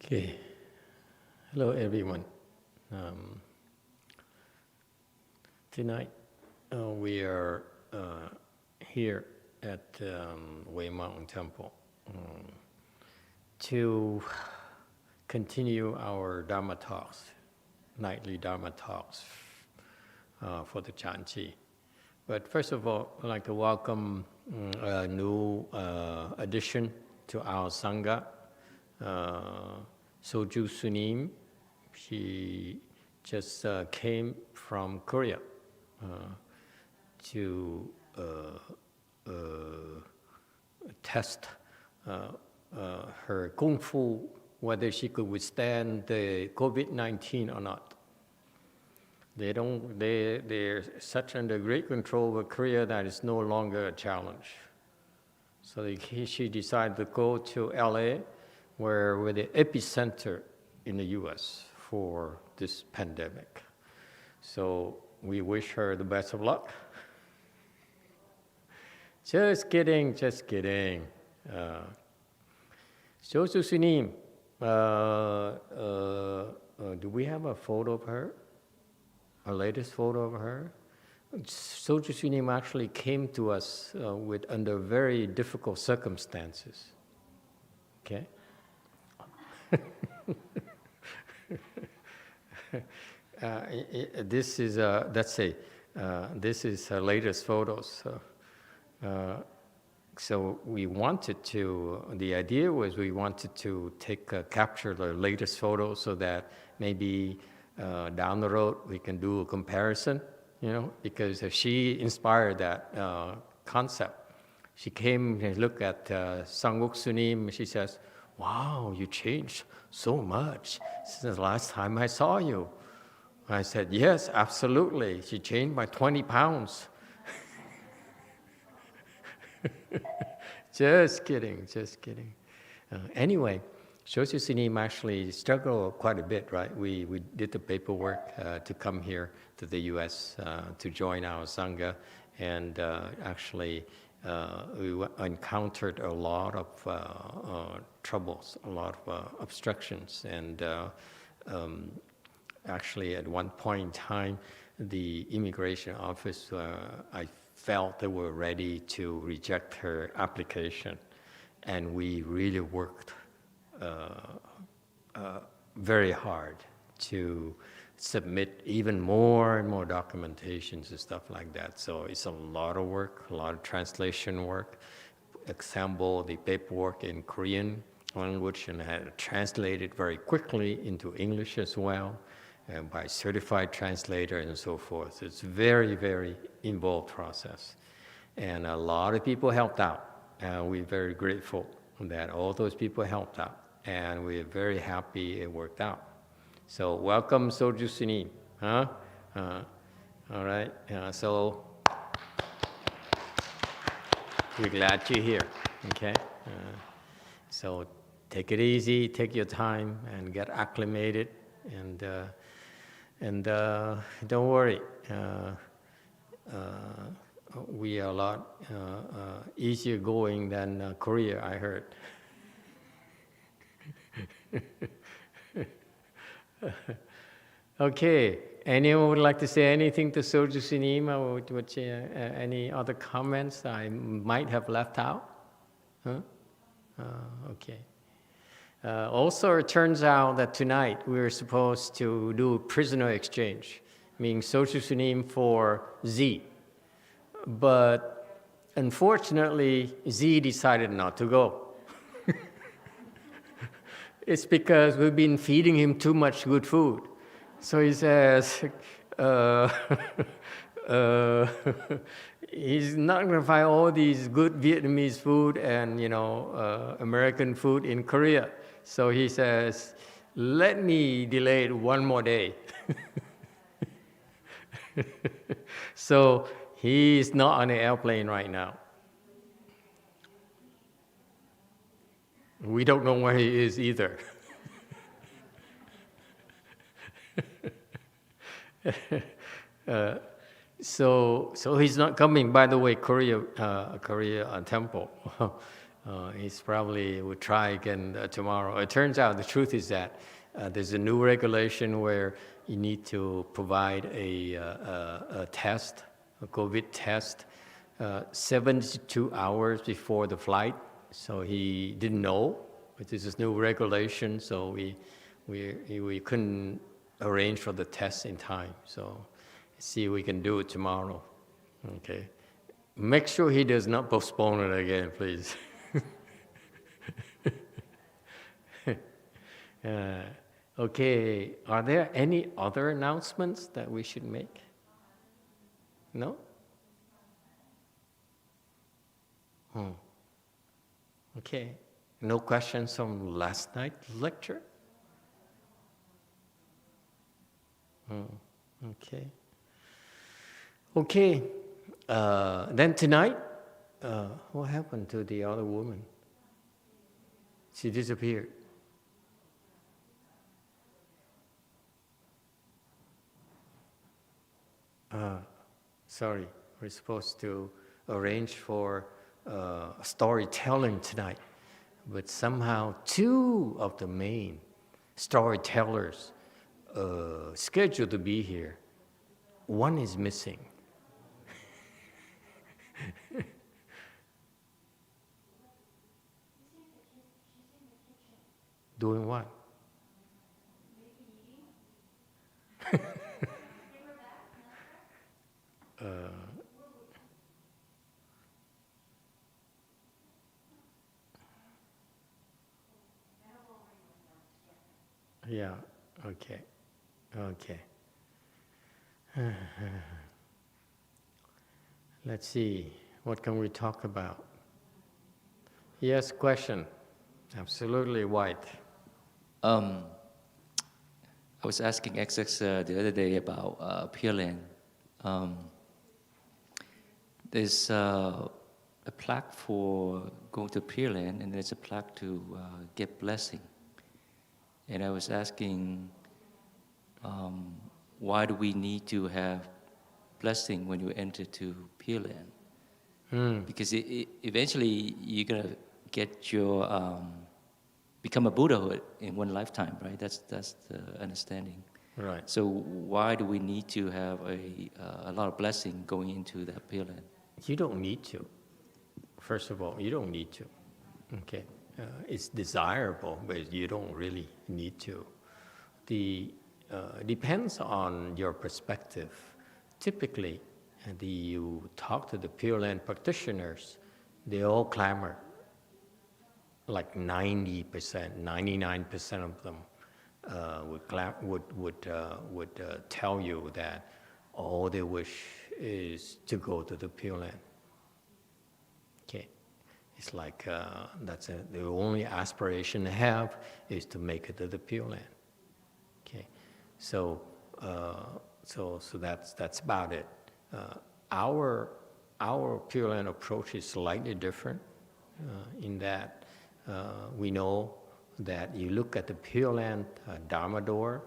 Okay, hello everyone. Tonight we are here at Way Mountain Temple to continue our Dharma talks, nightly Dharma talks for the Chanchi. But first of all, I'd like to welcome a new addition to our Sangha, Soju Sunim. She just came from Korea to test her kung fu, whether she could withstand the COVID-19 or not. They're such under great control over Korea that it's no longer a challenge. So she decided to go to LA, where we're the epicenter in the US for this pandemic. So we wish her the best of luck. Just kidding, just kidding. Soju Sunim, do we have a photo of her? Our latest photo of her? Soju Sunim actually came to us under very difficult circumstances. Okay? This is this is her latest photos. So we wanted to. The idea was we wanted to capture the latest photos so that maybe down the road we can do a comparison. Because she inspired that concept. She came and looked at Sanguk Sunim. She says, "Wow, you changed so much since the last time I saw you." I said, "Yes, absolutely. She changed by 20 pounds. Just kidding, just kidding. Anyway, Soju Sunim actually struggled quite a bit, right? We did the paperwork to come here to the U.S. To join our Sangha, and actually we encountered a lot of troubles, a lot of obstructions, and actually at one point in time, the immigration office, I felt they were ready to reject her application, and we really worked very hard to submit even more and more documentations and stuff like that. So it's a lot of work, a lot of translation work. Assemble the paperwork in Korean language and had it translated very quickly into English as well, and by certified translator and so forth. It's very, very involved process. And a lot of people helped out. We're very grateful that all those people helped out. And we're very happy it worked out. So welcome, Soju Sunim. Huh? All right. So we're glad you're here. Okay. So take it easy, take your time, and get acclimated, and don't worry. We are a lot easier going than Korea, I heard. Okay, anyone would like to say anything to Soju Sunim, or any other comments I might have left out? Huh? Okay. Also, it turns out that tonight we were supposed to do prisoner exchange, meaning Soju Sunim for Z. But unfortunately, Z decided not to go. It's because we've been feeding him too much good food. So he says, he's not going to find all these good Vietnamese food and American food in Korea. So he says, let me delay it one more day. So he's not on the airplane right now. We don't know where he is either. So he's not coming. By the way, Korea Temple He's probably would try again tomorrow. It turns out the truth is that there's a new regulation where you need to provide a test, a COVID test, 72 hours before the flight. So he didn't know, but this is new regulation, so we couldn't arrange for the test in time. So see if we can do it tomorrow. Okay. Make sure he does not postpone it again, please. Okay, are there any other announcements that we should make? No? Okay, no questions from last night's lecture? Okay. Okay, then tonight, what happened to the other woman? She disappeared. Sorry, we're supposed to arrange for storytelling tonight, but somehow two of the main storytellers scheduled to be here. One is missing. Doing what? Yeah, okay, okay. Let's see, what can we talk about? Yes, question. Absolutely white. I was asking XX the other day about Pure Land. There's a plaque for going to Pure Land, and there's a plaque to get blessing. And I was asking, why do we need to have blessing when you enter to Pure Land? Because eventually you're gonna get your become a Buddhahood in one lifetime, right? That's the understanding. Right. So why do we need to have a lot of blessing going into that Pure Land? You don't need to. First of all, you don't need to. Okay. It's desirable, but you don't really need to. Depends on your perspective. Typically, you talk to the Pure Land practitioners, they all clamor. Like 90%, 99% of them would tell you that all they wish is to go to the Pure Land. Okay. It's like the only aspiration they have is to make it to the Pure Land. Okay, so that's about it. Our Pure Land approach is slightly different in that we know that you look at the Pure Land Dharma door,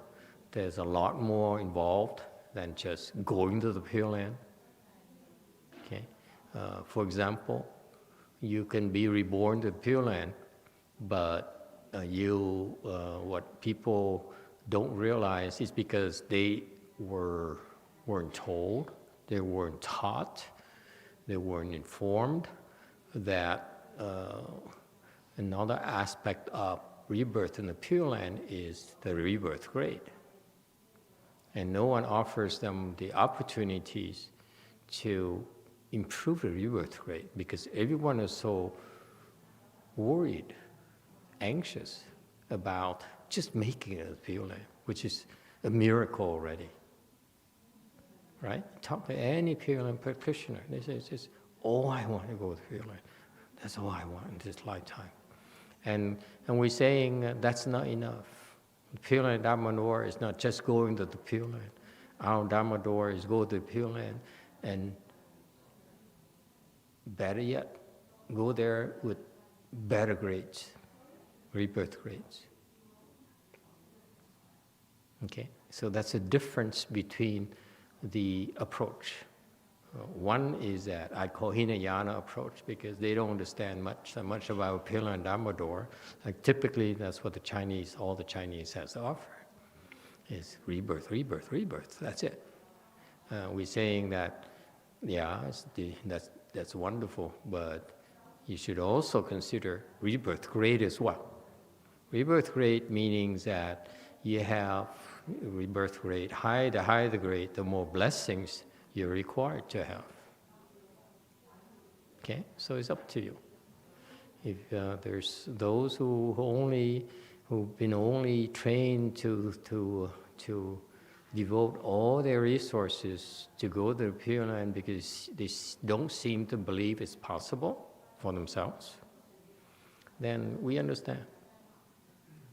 there's a lot more involved than just going to the Pure Land. Okay, for example, you can be reborn to Pure Land, but what people don't realize is because they weren't told, they weren't taught, they weren't informed that another aspect of rebirth in the Pure Land is the rebirth grade. And no one offers them the opportunities to improve the rebirth rate because everyone is so worried, anxious about just making it a Pure Land, which is a miracle already. Right? Talk to any Pure Land practitioner. They say, it's just, oh, I want to go to Pure Land. That's all I want in this lifetime. And we're saying that's not enough. The Pure Land Dharma door is not just going to the Pure Land. Our Dharma door is go to the Pure Land, and better yet, go there with better grades, rebirth grades. Okay, so that's a difference between the approach. One is that I call Hinayana approach because they don't understand much about Pure Land Dharma door. Like typically, that's what all the Chinese has to offer, is rebirth, rebirth, rebirth. That's it. We're saying that, yeah, that's wonderful, but you should also consider rebirth grade as well. Rebirth grade meaning that you have rebirth grade, the higher the grade, the more blessings you're required to have. Okay, so it's up to you. If there's those who've been only trained to devote all their resources to go to the Pure Land because they don't seem to believe it's possible for themselves, then we understand.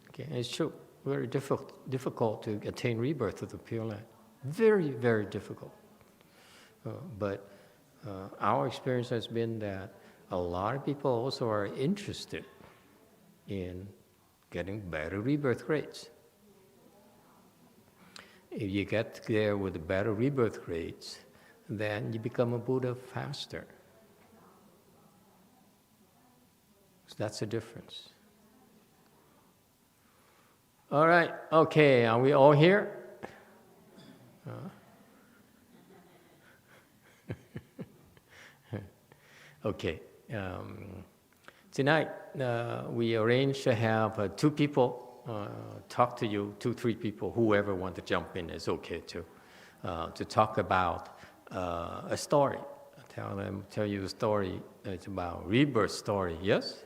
Okay, and it's true. Very difficult to attain rebirth of the Pure Land. Very, very difficult. But our experience has been that a lot of people also are interested in getting better rebirth rates. If you get there with the better rebirth rates, then you become a Buddha faster. So that's the difference. All right, okay, are we all here? Okay, tonight we arranged to have two people talk to you, 2-3 people, whoever want to jump in is okay too, to talk about a story. Tell you a story. It's about rebirth story. Yes.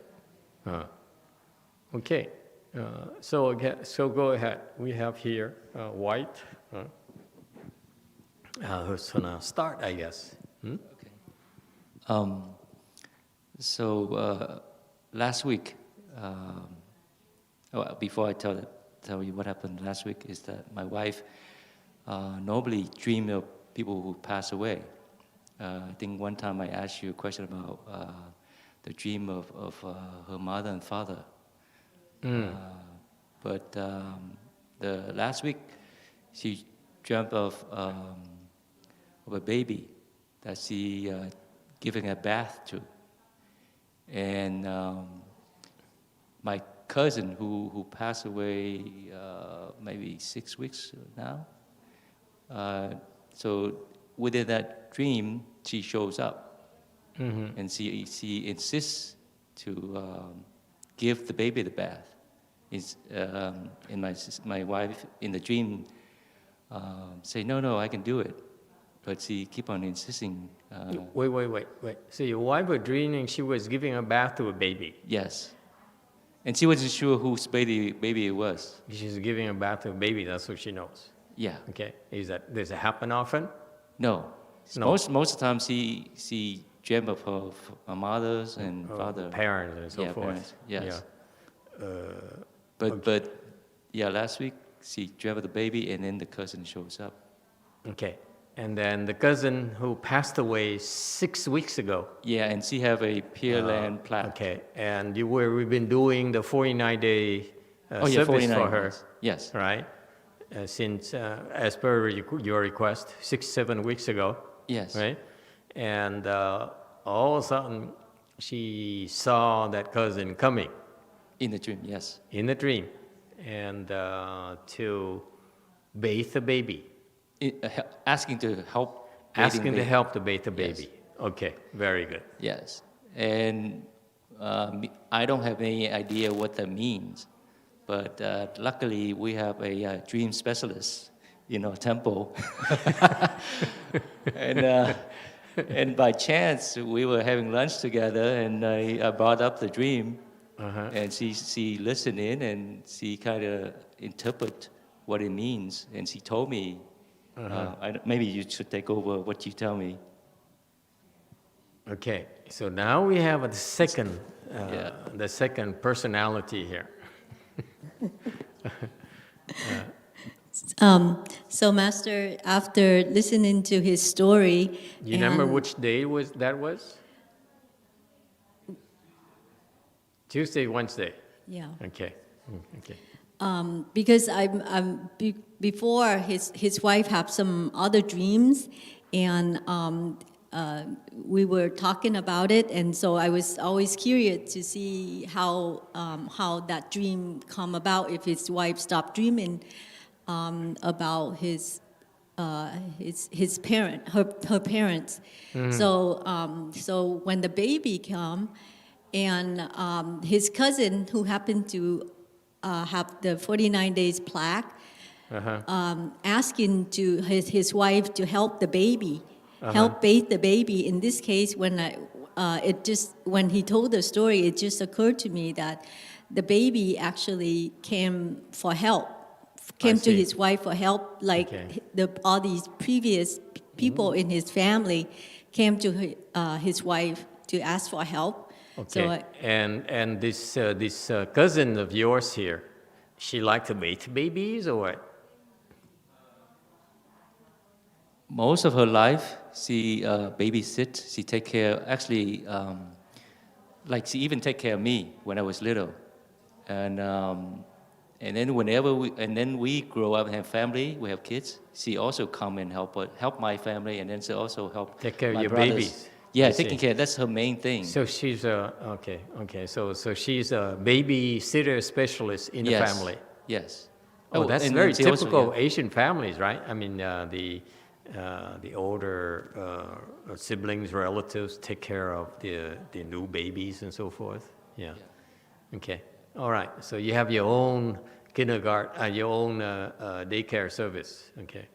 Okay. So go ahead. We have here White, who's gonna start, I guess. Okay. So last week, before I tell you what happened last week, is that my wife normally dreams of people who pass away. I think one time I asked you a question about the dream of her mother and father. But the last week, she dreamt of a baby that she giving a bath to. And my cousin, who passed away maybe 6 weeks now, so within that dream, she shows up, and she insists to give the baby the bath. And my wife in the dream say, no, I can do it, but she keep on insisting. Wait. So your wife was dreaming she was giving a bath to a baby? Yes. And she wasn't sure whose baby it was. She's giving a bath to a baby, that's what she knows? Yeah. Okay. Does it happen often? No. Most of the time she dreamt of her mothers and father. Parents and so forth. Parents, yes. Yeah. But last week she dreamt of the baby and then the cousin shows up. Okay. And then the cousin who passed away 6 weeks ago. Yeah, and she have a Pure Land plaque. Okay, and we've been doing the 49-day service 49 for her. days. Yes. Right? Since, as per your request, 6-7 weeks ago. Yes. Right? And all of a sudden, she saw that cousin coming. In the dream, yes. In the dream. And to bathe the baby. Asking to help. Asking to help to bathe the baby. Yes. Okay, very good. Yes, and I don't have any idea what that means, but luckily we have a dream specialist in our temple, and by chance we were having lunch together, and I brought up the dream, and she listened in and she kind of interpret what it means, and she told me. Maybe you should take over what you tell me. Okay, so now we have the second personality here. So Master, after listening to his story... You remember which day that was? Tuesday, Wednesday? Yeah. Okay. Because before his wife had some other dreams, and we were talking about it, and so I was always curious to see how that dream come about. If his wife stopped dreaming about his parent, her parents. So when the baby come, and his cousin who happened to have the 49 days plaque, asking to his wife to help the baby, help bathe the baby. In this case, when he told the story, it just occurred to me that the baby actually came for help, came to his wife for help, like all these previous people in his family came to his wife to ask for help. Okay. So, and this cousin of yours here, she liked to bathe babies or what? Most of her life, she babysit. She take care. Actually, like she even take care of me when I was little, and then we grow up and have family. We have kids. She also come and help my family, and then she also help Take care of my your brothers. babies. Yeah, I taking see. care. That's her main thing. So she's okay. So she's a babysitter specialist in the Yes. family. Yes. Oh, that's and very she also, typical of Asian families, right? I mean, the older siblings, relatives take care of the new babies and so forth. Yeah. Okay. All right. So you have your own kindergarten, your own daycare service. Okay.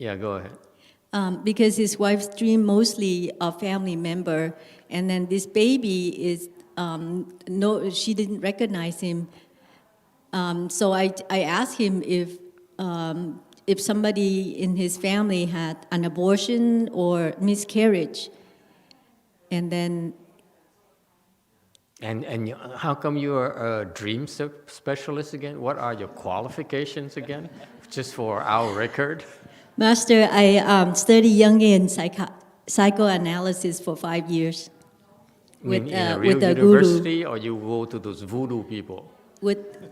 Yeah. Go ahead. because his wife's dream mostly a family member, and then this baby is she didn't recognize him. So I asked him if somebody in his family had an abortion or miscarriage, and then And how come you are a dream specialist again? What are your qualifications again? Just for our record. Master, I study Jungian psychoanalysis for 5 years In a with real a guru. university, or you go to those voodoo people?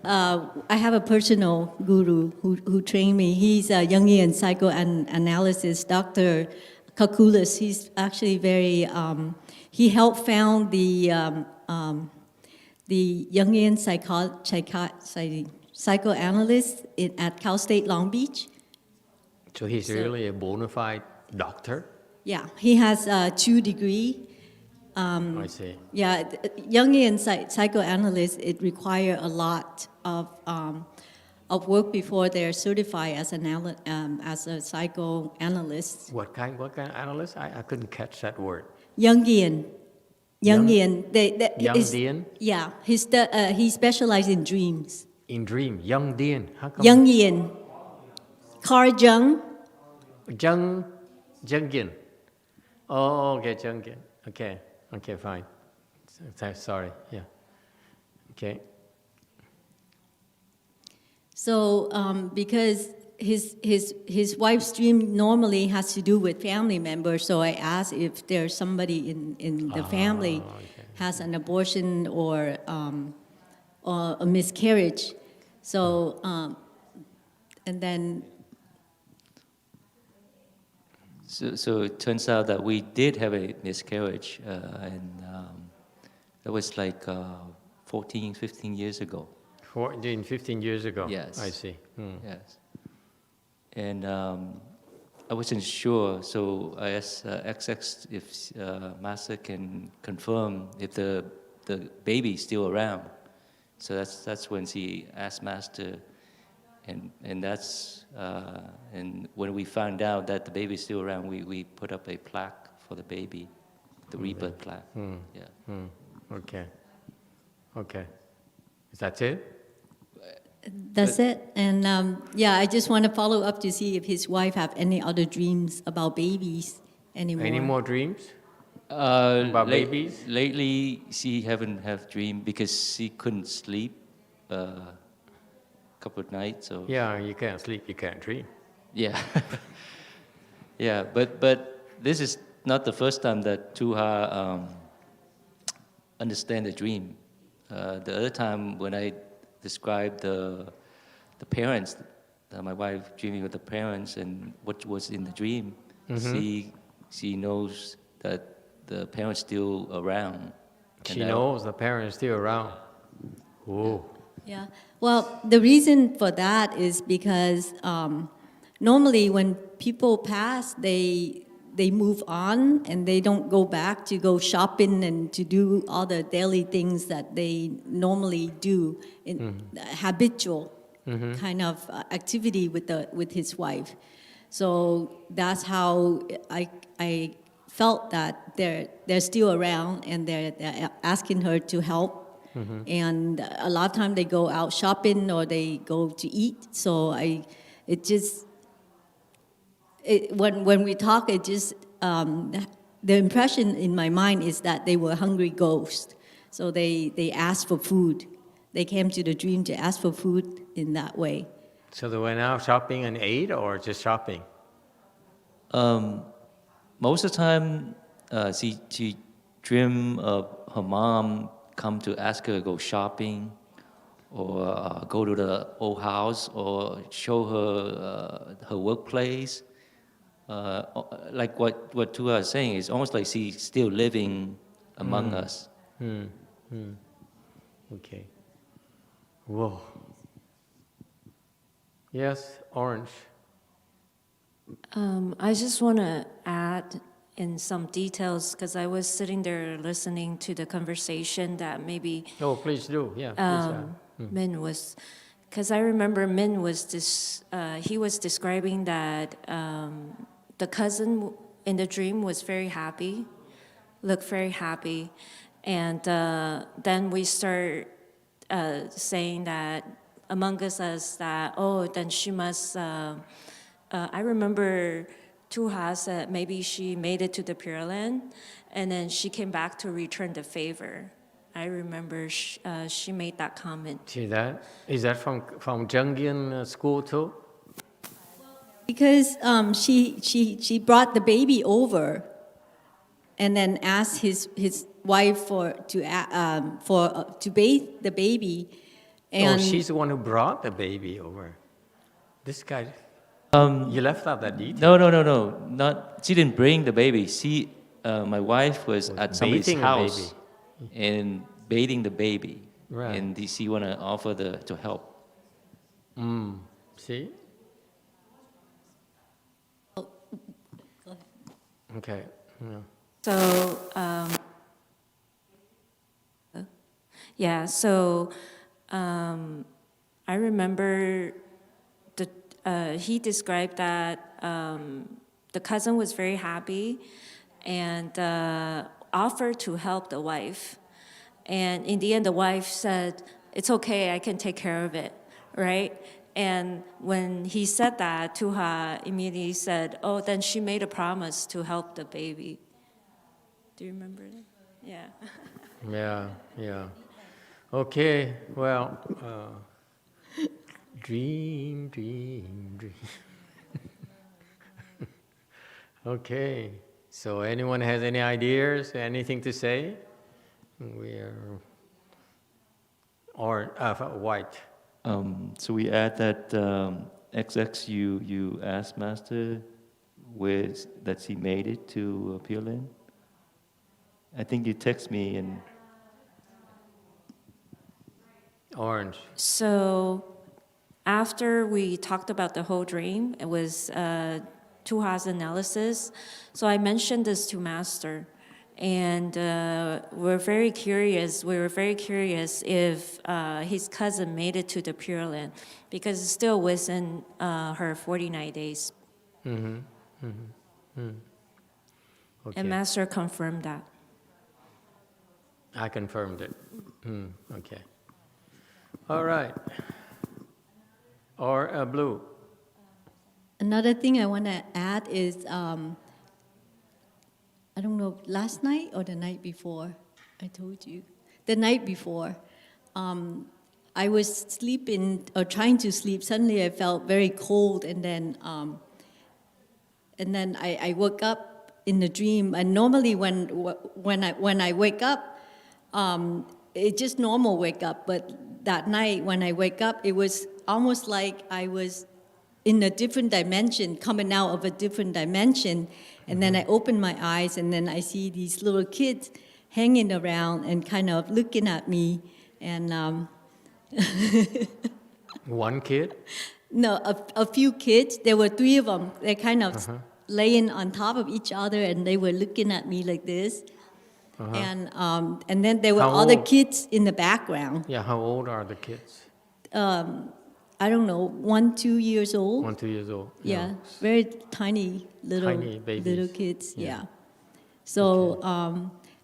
I have a personal guru who trained me. He's a Jungian psychoanalysis, Dr. Kakulis. He's actually very, he helped found the Jungian psychoanalyst at Cal State Long Beach. So he's really a bona fide doctor? Yeah, he has 2 degrees. I see. Yeah, Jungian psychoanalysts, it require a lot of work before they're certified as a psychoanalyst. What kind of analyst? I couldn't catch that word. Jungian. Jungian? Yeah, he specialized in dreams. In dream. Jungian. How come? Jungian. Carl Jung. Jungian. Oh, okay, Jungian. Okay, fine. Sorry, yeah. Okay. So, because his wife's dream normally has to do with family members, so I asked if there's somebody in the family has an abortion or a miscarriage. So, and then. So it turns out that we did have a miscarriage, and that was like 14, 15 years ago. 14, 15 years ago? Yes. I see. Yes. And I wasn't sure, so I asked XX if Master can confirm if the baby is still around. So that's when she asked Master, and that's and when we found out that the baby is still around, we put up a plaque for the baby, the rebirth plaque. Yeah. Okay. Is that it? That's it. And I just want to follow up to see if his wife have any other dreams about babies anymore. Any more dreams about babies? Lately, she haven't have dream because she couldn't sleep a couple of nights. So Yeah, you can't sleep, you can't dream. yeah, yeah. But this is not the first time that Tuha understand the dream. The other time when I described the parents my wife dreaming with the parents and what was in the dream, she knows that the parents still around. She knows the parent is still around. Oh. Yeah. Well, the reason for that is because normally when people pass, they move on and they don't go back to go shopping and to do all the daily things that they normally do in habitual kind of activity with his wife. So that's how I felt that they're still around and they're asking her to help. And a lot of times they go out shopping or they go to eat. So when we talk, the impression in my mind is that they were hungry ghosts. So they asked for food. They came to the dream to ask for food in that way. So they went out shopping and ate, or just shopping? Most of the time, she dream of her mom come to ask her to go shopping, or go to the old house, or show her her workplace. Like what Tua is saying, is almost like she's still living among us. Okay. Whoa. Yes, Orange. I just want to add in some details because I was sitting there listening to the conversation that maybe Oh, please do. Yeah, please. Min was, because I remember Min was he was describing that the cousin in the dream was very happy, looked very happy, and then we start saying that among us that, oh, then she must. I remember Tuha said maybe she made it to the Pure Land, and then she came back to return the favor. I remember she made that comment. See that? Is that from Zhengian school too? Because she brought the baby over, and then asked his wife to bathe the baby, and she's the one who brought the baby over. This guy. You left out that detail. No. Not. She didn't bring the baby. My wife was at somebody's house and bathing the baby, right. And she want to offer to help. See? Okay. Yeah. So, I remember he described that the cousin was very happy and offered to help the wife. And in the end, the wife said, "It's okay, I can take care of it," right? And when he said that, Tuha immediately said, "Oh, then she made a promise to help the baby." Do you remember that? Yeah. Yeah. Okay, well, dream. Okay, so anyone has any ideas, anything to say? White. So we add that XX you asked Master that she made it to Pure Land. I think you text me and. Orange. So after we talked about the whole dream, it was Tuha's analysis. So I mentioned this to Master, and we were very curious if his cousin made it to the Pure Land, because it's still within her 49 days. Okay. And Master confirmed that. I confirmed it. Okay. All right. Or Blue. another thing I want to add is, I don't know, last night or the night before, I told you. The night before, I was sleeping or trying to sleep. Suddenly I felt very cold, and then I woke up in the dream. And normally when I wake up, it's just normal wake up. But that night when I wake up, it was almost like I was in a different dimension, coming out of a different dimension. And then I open my eyes, and then I see these little kids hanging around and kind of looking at me. And One kid? no, a few kids. There were 3 of them. They're kind of laying on top of each other, and they were looking at me like this. And then there were How other old? kids in the background. Yeah, how old are the kids? I don't know, 1, 2 years old. 1, 2 years old. Yeah, very tiny Tiny babies. little kids. Yeah. Yeah. So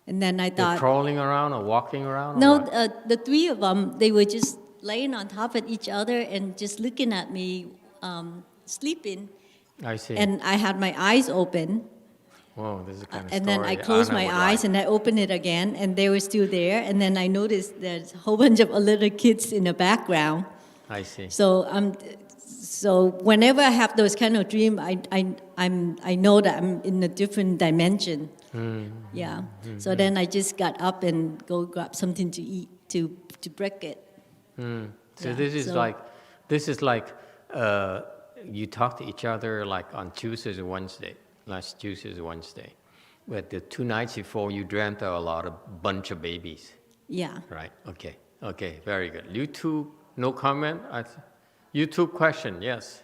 and then I They're thought, crawling around or walking around? Or no, what? the 3 of them, they were just laying on top of each other and just looking at me, sleeping. I see. And I had my eyes open. Whoa, this is the kind of And story then I closed Anna my would eyes like. and I opened it again, and they were still there. And then I noticed there's a whole bunch of little kids in the background. I see. So whenever I have those kind of dream, I know that I'm in a different dimension. Yeah. So then I just got up and go grab something to eat to break it. So Yeah, this is like you talk to each other like on Tuesdays and Wednesday. Last Tuesdays and Wednesday, but the 2 nights before you dreamt of a lot of bunch of babies. Yeah. Right. Okay. Very good. YouTube, no comment. YouTube question. Yes.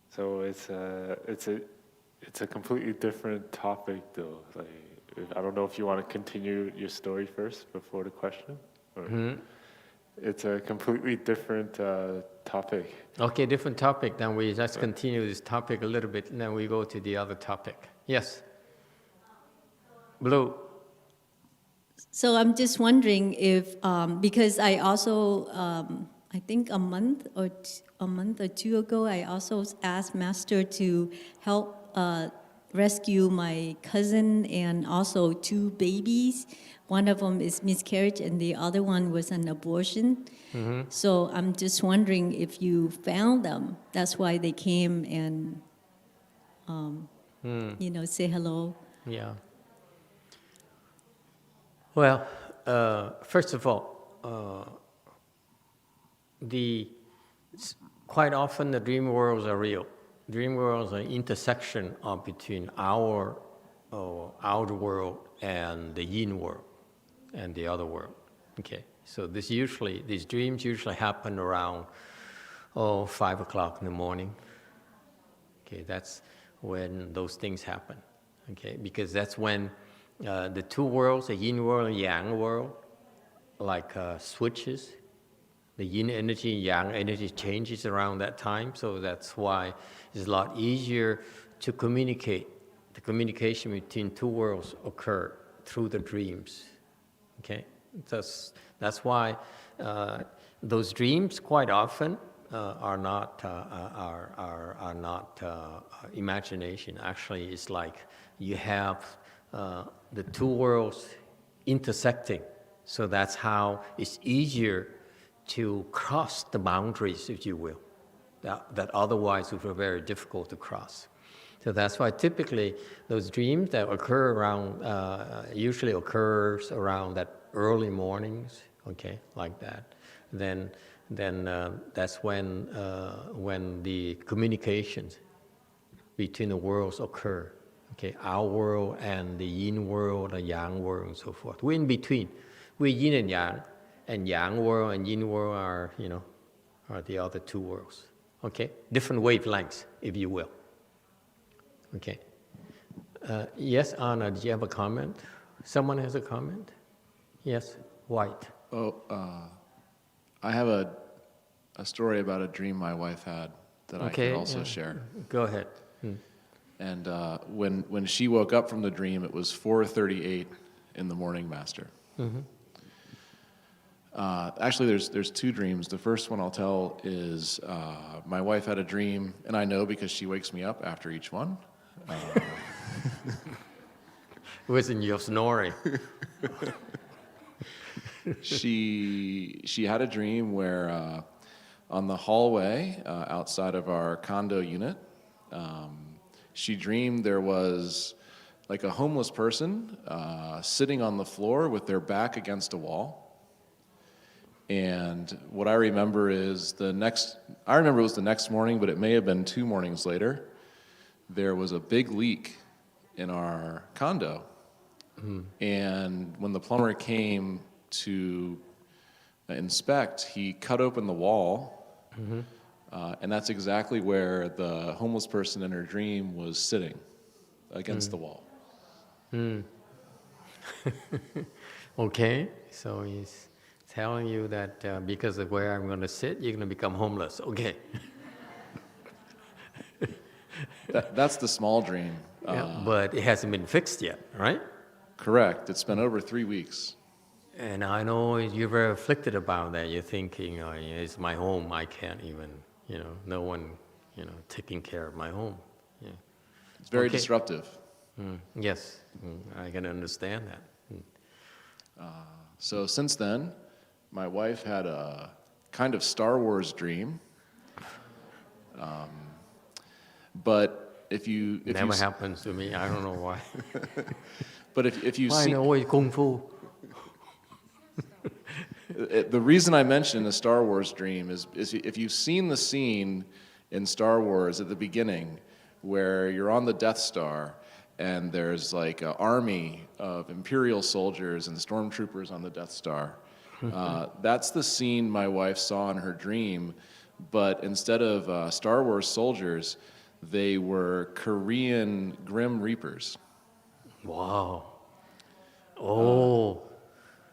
So it's a completely different topic though. Like, I don't know if you want to continue your story first before the question. Or It's a completely different topic. Okay, different topic. Then let's continue this topic a little bit, and then we go to the other topic. Yes. Blue. So I'm just wondering if, because I also, I think a month or 2 ago, I also asked Master to help rescue my cousin and also 2 babies. One of them is miscarriage, and the other one was an abortion. So I'm just wondering if you found them. That's why they came and, say hello. Yeah. Well, first of all, quite often the dream worlds are real. Dream worlds are an intersection between our outer world and the yin world and the other world. Okay, so these dreams usually happen around 5 o'clock in the morning. Okay, that's when those things happen. Okay, because that's when the 2 worlds, the yin world and yang world, like switches. The yin energy, yang energy changes around that time, so that's why it's a lot easier to communicate. The communication between 2 worlds occur through the dreams. Okay, that's why those dreams quite often are not imagination. Actually, it's like you have the 2 worlds intersecting. So that's how it's easier to cross the boundaries, if you will, that otherwise would be very difficult to cross. So that's why typically those dreams that occur around, usually occurs around that early mornings, okay, like that. Then that's when the communications between the worlds occur. Okay, our world and the yin world, the yang world, and so forth. We're in between. We're yin and yang world and yin world are the other 2 worlds. Okay, different wavelengths, if you will. Okay. Yes, Anna, do you have a comment? Someone has a comment? Yes, White. I have a story about a dream my wife had that I can also share. Go ahead. And when she woke up from the dream, it was 4:38 in the morning, Master. Actually, there's 2 dreams. The first one I'll tell is my wife had a dream, and I know because she wakes me up after each one. Wasn't your snoring? She had a dream where on the hallway outside of our condo unit, she dreamed there was like a homeless person sitting on the floor with their back against a wall. And what I remember is I remember it was the next morning, but it may have been 2 mornings later, there was a big leak in our condo. And when the plumber came to inspect, he cut open the wall, and that's exactly where the homeless person in her dream was sitting, against the wall. Okay, so he's telling you that because of where I'm going to sit, you're going to become homeless. Okay. That's the small dream. Yeah, but it hasn't been fixed yet, right? Correct. It's been over 3 weeks. And I know you're very afflicted about that. You're thinking, oh, it's my home. I can't even, no one, taking care of my home. Yeah. It's very Okay. disruptive. Yes, I can understand that. So since then, my wife had a kind of Star Wars dream. But if Never happens to me. I don't know why. But if you Why see, always kung fu? the reason I mentioned the Star Wars dream is if you've seen the scene in Star Wars at the beginning where you're on the Death Star and there's like an army of Imperial soldiers and stormtroopers on the Death Star, that's the scene my wife saw in her dream, but instead of Star Wars soldiers, they were Korean Grim Reapers. Wow. Oh,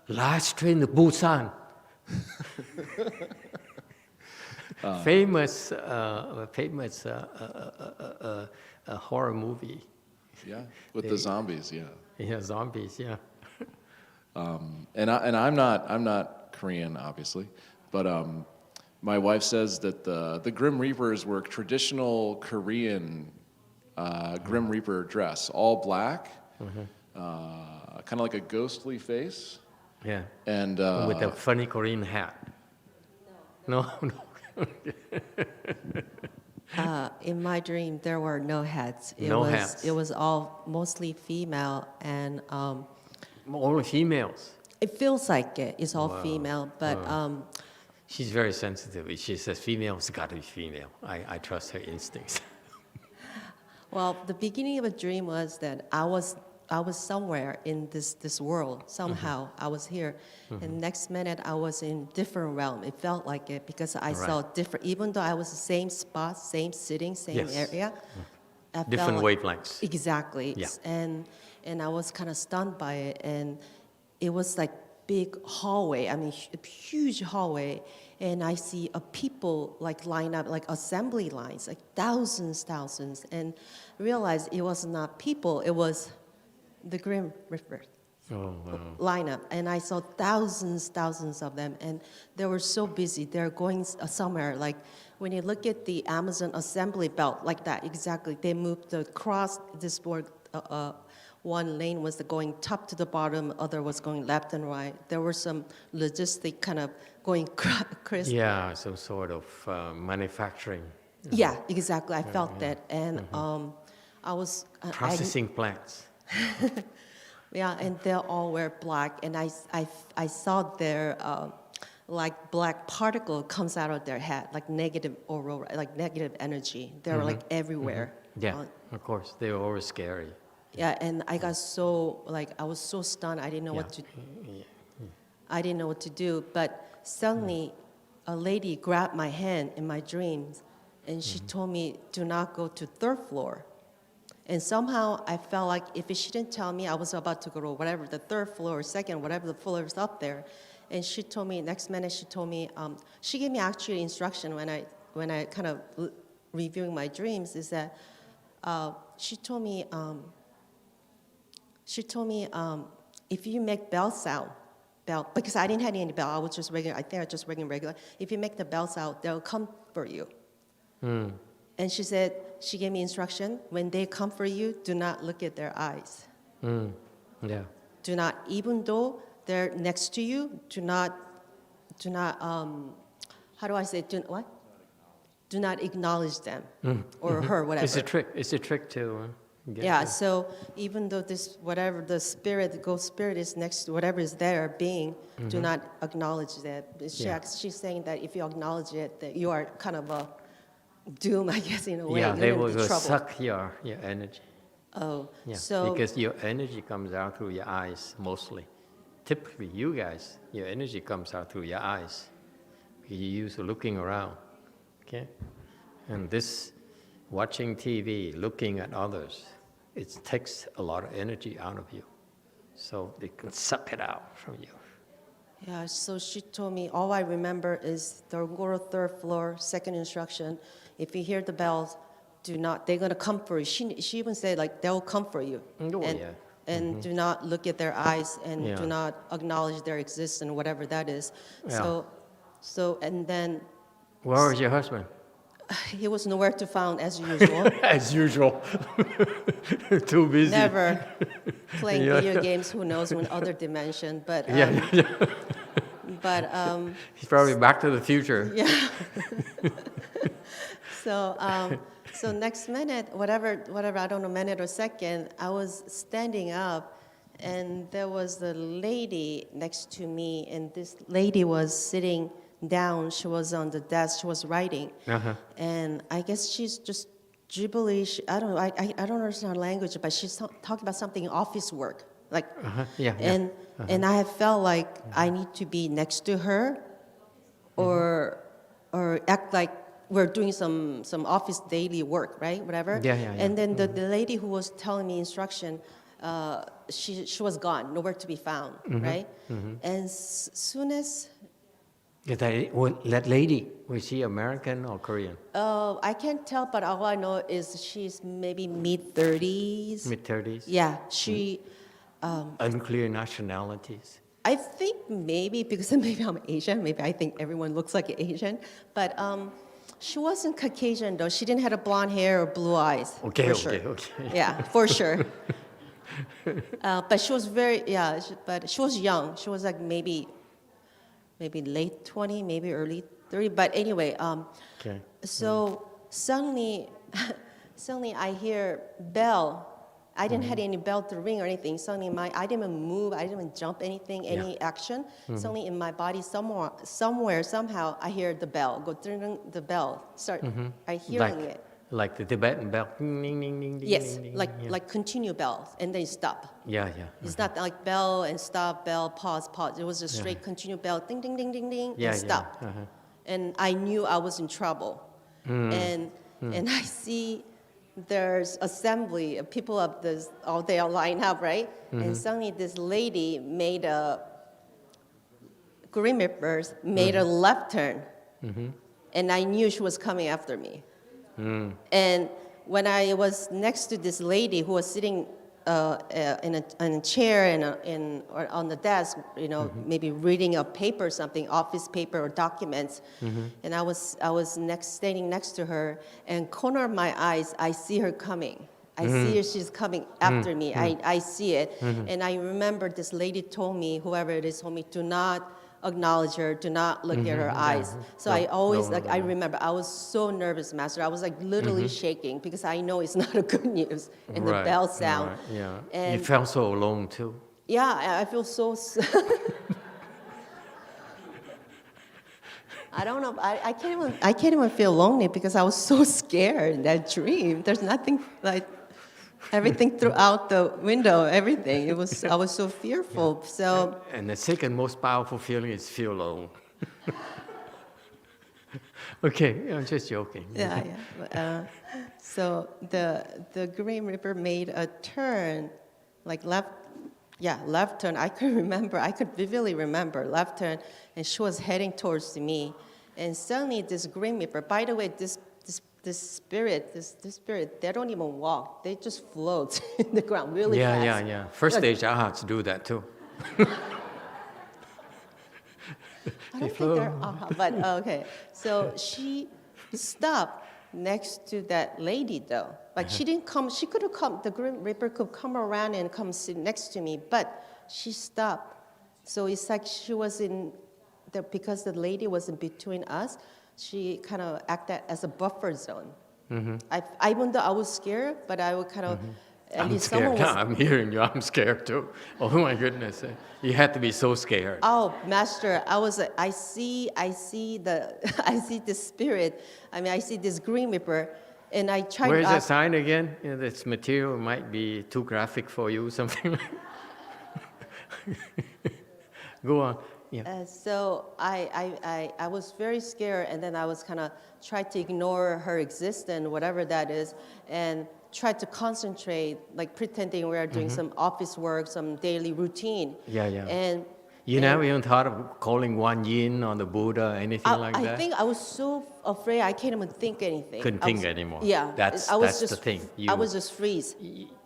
last train to Busan. Famous horror movie. Yeah, with the zombies, yeah. Yeah, zombies. Yeah. And I'm not Korean, obviously, but my wife says that the Grim Reapers were traditional Korean Grim Reaper dress, all black, kind of like a ghostly face. Yeah. And With a funny Korean hat. No. In my dream, there were no hats. It was all mostly female, and All females. it feels like it. It's all female, but She's very sensitive. She says female's got to be female. I trust her instincts. well, the beginning of a dream was that I was somewhere in this world. Somehow I was here, and next minute I was in different realm. It felt like it because I saw different. Even though I was the same spot, same sitting, same Yes. area. I Different felt like, wavelengths. Exactly. Yeah. And I was kind of stunned by it, and it was like big hallway. I mean, a huge hallway, and I see people like line up, like assembly lines, like thousands, and realized it was not people. It was the Grim Reaper lineup, and I saw thousands of them, and they were so busy. They're going somewhere. Like when you look at the Amazon assembly belt, like that exactly. They moved across this board. One lane was going top to the bottom, other was going left and right. There were some logistic kind of going crazy. Yeah, some sort of manufacturing. Yeah, exactly. I felt that, and I was Processing plants. Yeah, and they all wear black, and I saw their like black particle comes out of their head, like negative aurora, like negative energy. They're like everywhere. Yeah, of course. They were always scary. Yeah, and I got so I was so stunned. I didn't know what to. I didn't know what to do, but suddenly, a lady grabbed my hand in my dreams, and she told me, "Do not go to third floor." And somehow I felt like if she didn't tell me, I was about to go to whatever, the third floor or second, whatever the floor is up there. And she told me, next minute she told me, she gave me actually instruction when I kind of reviewing my dreams is that she told me if you make bell sound, because I didn't have any bell, I was just regular, I think I was just regular. If you make the bell sound, they'll come for you. And she said, she gave me instruction, when they come for you, do not look at their eyes. Yeah. Do not, even though they're next to you, do not, how do I say, what? Do not acknowledge them, or her, whatever. It's a trick to Get Yeah, there. so even though this, whatever the spirit, the ghost spirit is next to whatever is there being, do not acknowledge that. She's saying that if you acknowledge it, that you are kind of a doom, I guess, in a way. Yeah, You're they in will the trouble. suck your energy. Oh, Yeah, so because your energy comes out through your eyes mostly. Typically, you guys, your energy comes out through your eyes. You use looking around, okay? And this, watching TV, looking at others, it takes a lot of energy out of you. So they can suck it out from you. yeah, so she told me all I remember is the go to third floor, second instruction. If you hear the bells, do not. They're gonna come for you. She even said like they'll come for you. Oh, and yeah. and do not look at their eyes and Yeah. do not acknowledge their existence, whatever that is. Yeah. So and then Where is your husband? he was nowhere to found as usual. As usual. Too busy. Never playing Yeah. video games. Who knows in other dimension? But Yeah. but He's probably back to the future. yeah. So next minute, whatever, I don't know, minute or second, I was standing up, and there was a lady next to me, and this lady was sitting down. She was on the desk. She was writing, and I guess she's just gibberish. I don't know. I don't understand her language, but she's talking about something office work, like, Yeah. and I have felt like I need to be next to her, or act like we're doing some office daily work, right? Whatever. Yeah. And then the lady who was telling me instruction, she was gone, nowhere to be found, right? And soon as That lady, was she American or Korean? I can't tell, but all I know is she's maybe mid-30s. Mid-30s? Yeah, she. Unclear nationalities. I think maybe because maybe I'm Asian. Maybe I think everyone looks like an Asian, but. She wasn't Caucasian though. She didn't have a blonde hair or blue eyes. Okay. For sure. Yeah, for sure. But she was but she was young. She was like maybe late 20, maybe early 30. But anyway, Okay. so suddenly I hear bell. I didn't have any bell to ring or anything. Suddenly I didn't even move. I didn't even jump anything, any action. Suddenly in my body, somewhere, somehow, I hear the bell go ding, the bell start. I hearing it. Like the Tibetan bell. Ding, ding, ding, ding, Yes, ding, ding, like yeah. continue bells and then stop. Yeah. It's not like bell and stop, bell, pause. It was just straight continue bell, ding, ding, ding, ding, ding, Yeah, and stop. yeah. And I knew I was in trouble. And I see there's assembly of people up this, all they are lined up, right? And suddenly this lady made a Grim Reapers made a left turn, and I knew she was coming after me. And when I was next to this lady who was sitting in a chair or on the desk, maybe reading a paper or something, office paper or documents, and I was standing next to her, and corner of my eyes, I see her coming. I see her, she's coming after me. I see it. And I remember this lady told me, whoever it is told me, do not acknowledge her, do not look at her eyes. So I always, I remember, I was so nervous, Master. I was like literally shaking because I know it's not a good news. And the bell sound. Right, yeah. And you felt so alone too. yeah, I feel so, I don't know, I can't even feel lonely because I was so scared in that dream. There's nothing like, everything throughout the window, everything. I was so fearful. So And the second most powerful feeling is feel alone. Okay, I'm just joking. yeah. So the Grim Reaper made a turn, like left turn. I could vividly remember left turn, and she was heading towards me. And suddenly this Grim Reaper, by the way, this spirit, they don't even walk. They just float in the ground really fast. Yeah. First stage arhats do that too. I don't think they're but okay. So she stopped next to that lady though. Like she didn't come, she could have come, the Grim Reaper could come around and come sit next to me, but she stopped. So it's like she was because the lady was in between us, she kind of acted as a buffer zone. Even though I was scared, but I would kind of At I'm least scared. someone was. I'm hearing you. I'm scared too. Oh my goodness. You had to be so scared. Oh, Master, I see the, I see the spirit. I mean, I see this green reaper, and I tried Where to is that ask. sign again? This material might be too graphic for you, something like Go on. Yeah. So I was very scared, and then I was kind of tried to ignore her existence, whatever that is, and tried to concentrate, like pretending we are doing some office work, some daily routine. Yeah. And You never even thought of calling one yin on the Buddha, anything like I that? think I was so afraid I can't even think anything. Couldn't I think was- anymore. Yeah, That's I was the just, thing. I was just freeze.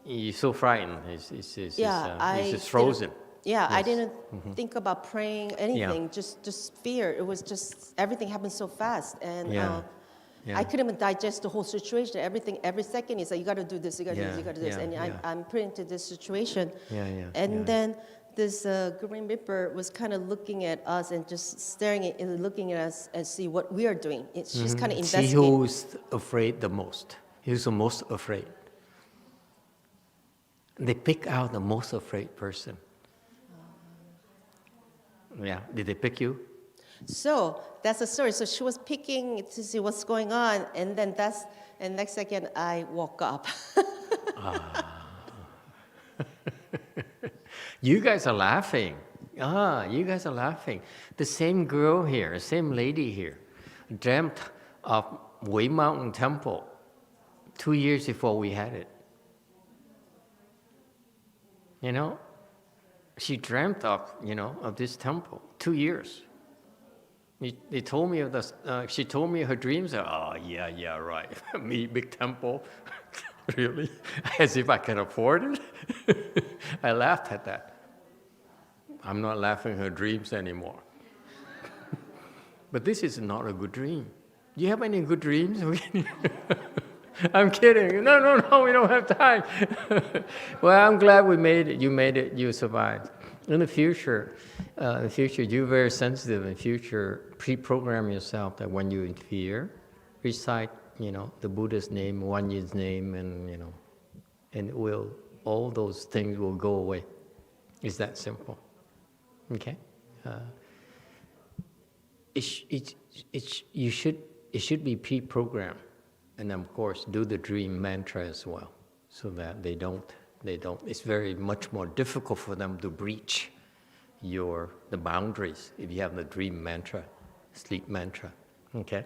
You're so frightened. It's just frozen. Yeah, I Yes. didn't think about praying, anything. Just fear. It was just everything happened so fast, and Yeah. I couldn't even digest the whole situation. Everything, every second, is like you got to do this, you got to do this, you got to do this, and I'm put into this situation. And then this Grim Reaper was kind of looking at us and just staring at and looking at us and see what we are doing. She's kind of See investigating. who's afraid the most. Who's the most afraid? They pick out the most afraid person. Yeah. Did they pick you? So that's the story. So she was picking to see what's going on, and then next second I woke up. You guys are laughing. You guys are laughing. The same girl here, same lady here, dreamt of Wei Mountain Temple 2 years before we had it. You know, she dreamt of this temple 2 years. They told me of this. She told me her dreams. Oh yeah, right. Me, big temple, really? As if I can afford it. I laughed at that. I'm not laughing at her dreams anymore. But this is not a good dream. Do you have any good dreams? I'm kidding. No, we don't have time. Well, I'm glad we made it. You made it. You survived. In the future, you're very sensitive. In the future, pre-program yourself that when you're in fear, recite, the Buddha's name, Wan Yin's name, and and all those things will go away. It's that simple. Okay. It should be pre-programmed, and of course do the dream mantra as well, so that they don't. It's very much more difficult for them to breach the boundaries if you have the dream mantra, sleep mantra. Okay,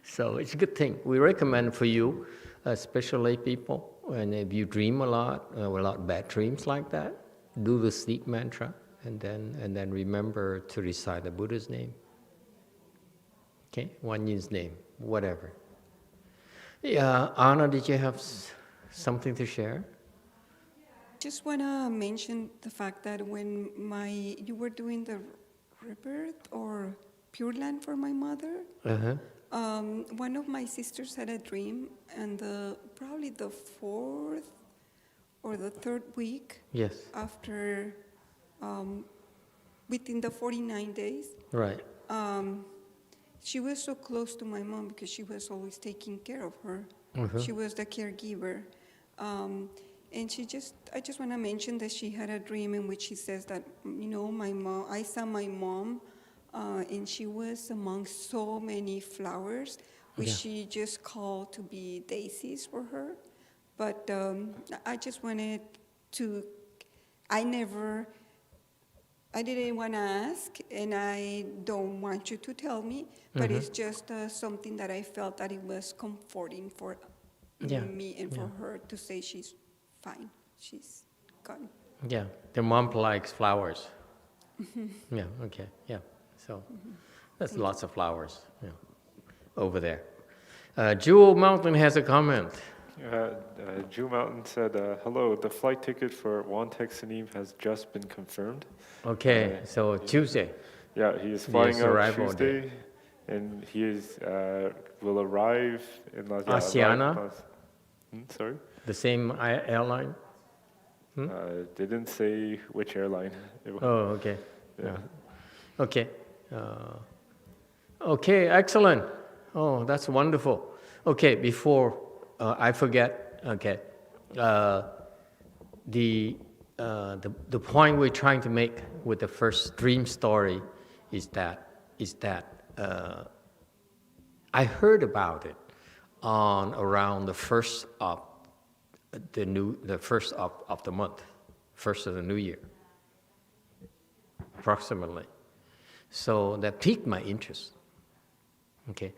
so it's a good thing. We recommend for you, especially people, and if you dream a lot of bad dreams like that, do the sleep mantra, and then remember to recite the Buddha's name. Okay, Wan Yin's name, whatever. Yeah, Anna, did you have something to share? Just want to mention the fact that when you were doing the rebirth or Pure Land for my mother, one of my sisters had a dream, and probably the 4th or the 3rd week after, within the 49 days, right. She was so close to my mom because she was always taking care of her. She was the caregiver. And I just want to mention that she had a dream in which she says that, I saw my mom, and she was among so many flowers, which she just called to be daisies for her. But I just wanted to, I didn't want to ask, and I don't want you to tell me, but it's just something that I felt that it was comforting for me and for her to say she's fine, she's gone. Yeah, the mom likes flowers. Yeah, okay, yeah. So that's lots of flowers over there. Jewel Mountain has a comment. Jewel Mountain said, hello, the flight ticket for Wontek Sanim has just been confirmed. Okay, so Tuesday. Yeah, he is flying Yes, out arrival Tuesday, day. and he will arrive in Asiana? Sorry? The same airline? They didn't say which airline. Oh, okay. Yeah. Okay. Okay, excellent. Oh, that's wonderful. Okay, before I forget, okay. the point we're trying to make with the first dream story is that I heard about it on around the first of the month, first of the new year, approximately. So that piqued my interest. Okay,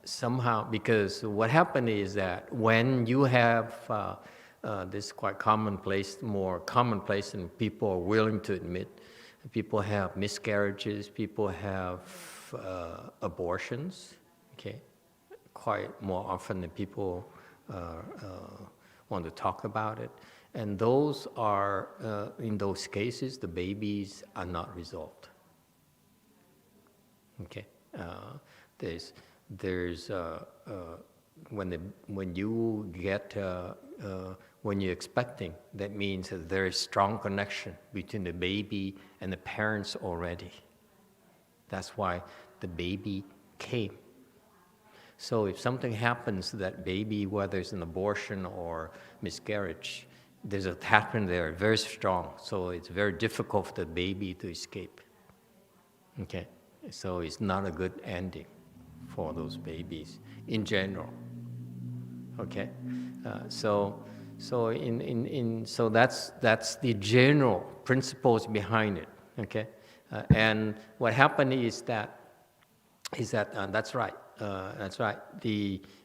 somehow, because what happened is that when you have this quite more commonplace, and people are willing to admit, people have miscarriages, people have abortions, okay, quite more often than people want to talk about it. And those are, in those cases, the babies are not resolved. Okay, when you're expecting, that means that there is strong connection between the baby and the parents already. That's why the baby came. So if something happens to that baby, whether it's an abortion or miscarriage, there's an attachment there, very strong. So it's very difficult for the baby to escape. Okay, so it's not a good ending for those babies in general. Okay, so that's the general principles behind it. Okay, and what happened is that that's right. That's right.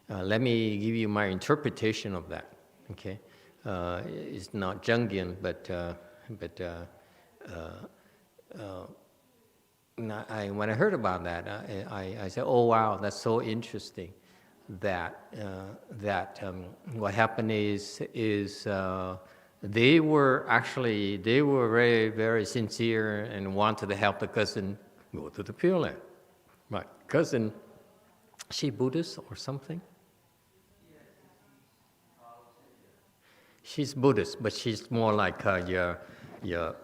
Let me give you my interpretation of that. Okay, it's not Jungian, but when I heard about that, I said, "Oh wow, that's so interesting." That what happened is they were very, very sincere and wanted to help the cousin go to the Pure Land. My cousin, she Buddhist or something? She's Buddhist, but she's more like your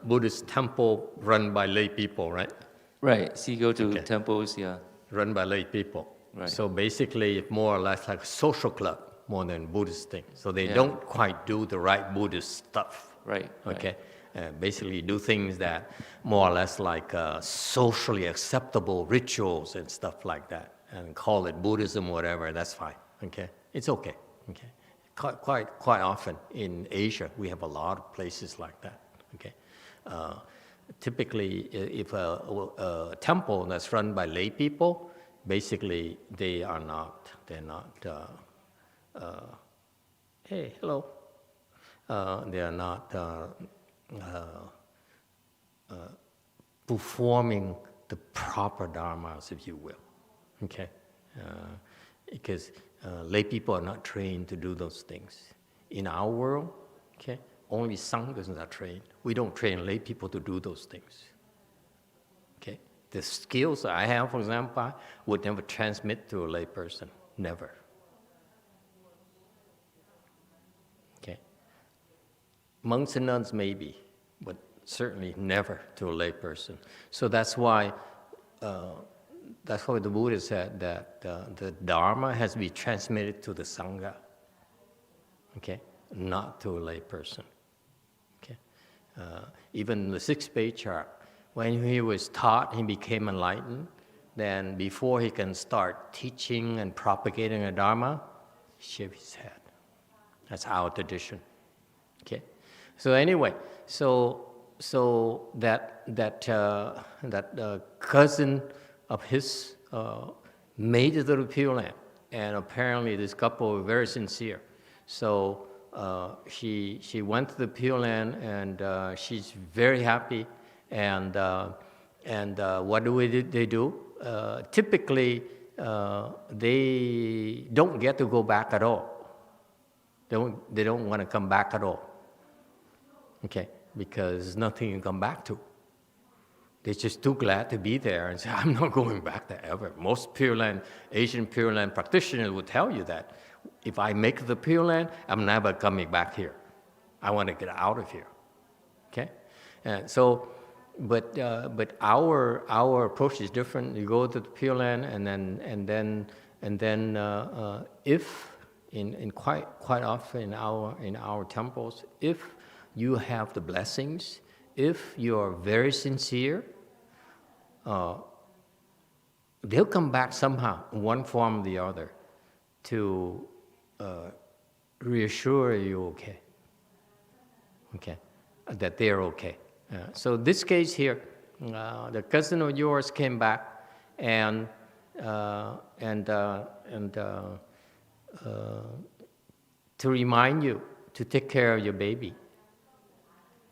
Buddhist temple run by lay people, right? Right. So you go to temples, yeah. Run by lay people. Right. So basically, it's more or less like a social club more than Buddhist thing. So they don't quite do the right Buddhist stuff. Right. Okay. Basically, do things that more or less like socially acceptable rituals and stuff like that, and call it Buddhism, whatever. That's fine. Okay. It's okay. Okay. Quite often in Asia, we have a lot of places like that. Okay. Typically, if a temple that's run by lay people, basically, they're not, hey, hello. They are not performing the proper dharmas, if you will, okay? Because lay people are not trained to do those things. In our world, okay, only sanghas are trained. We don't train lay people to do those things. The skills I have, for example, I would never transmit to a lay person. Never. Okay. Monks and nuns maybe, but certainly never to a lay person. So that's why the Buddha said that the Dharma has to be transmitted to the Sangha. Okay, not to a lay person. Okay. Even the sixth patriarch, when he was taught, he became enlightened. Then before he can start teaching and propagating a Dharma, he shaved his head. That's our tradition. Okay. So anyway, so that cousin of his made it to the Pure Land, and apparently this couple were very sincere. So she went to the Pure Land, and she's very happy. And what do they do? Typically, they don't get to go back at all. They don't want to come back at all. Okay, because there's nothing to come back to. They're just too glad to be there and say, I'm not going back there ever. Most Pure Land, Asian Pure Land practitioners would tell you that. If I make the Pure Land, I'm never coming back here. I want to get out of here. Okay? And so, but our approach is different. You go to the Pure Land, and then if in quite often in our temples, if you have the blessings, if you are very sincere, they'll come back somehow, in one form or the other, to reassure you okay, that they're okay. So this case here, the cousin of yours came back and to remind you to take care of your baby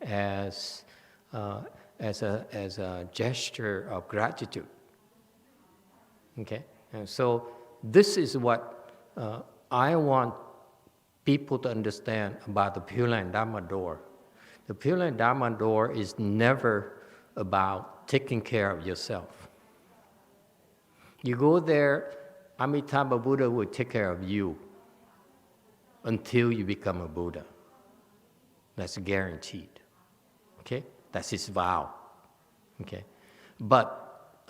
as a gesture of gratitude. Okay, and so this is what I want people to understand about the Pure Land Dharma door. The Pure Land Dharma door is never about taking care of yourself. You go there, Amitabha Buddha will take care of you until you become a Buddha. That's guaranteed. Okay, that's his vow. Okay, but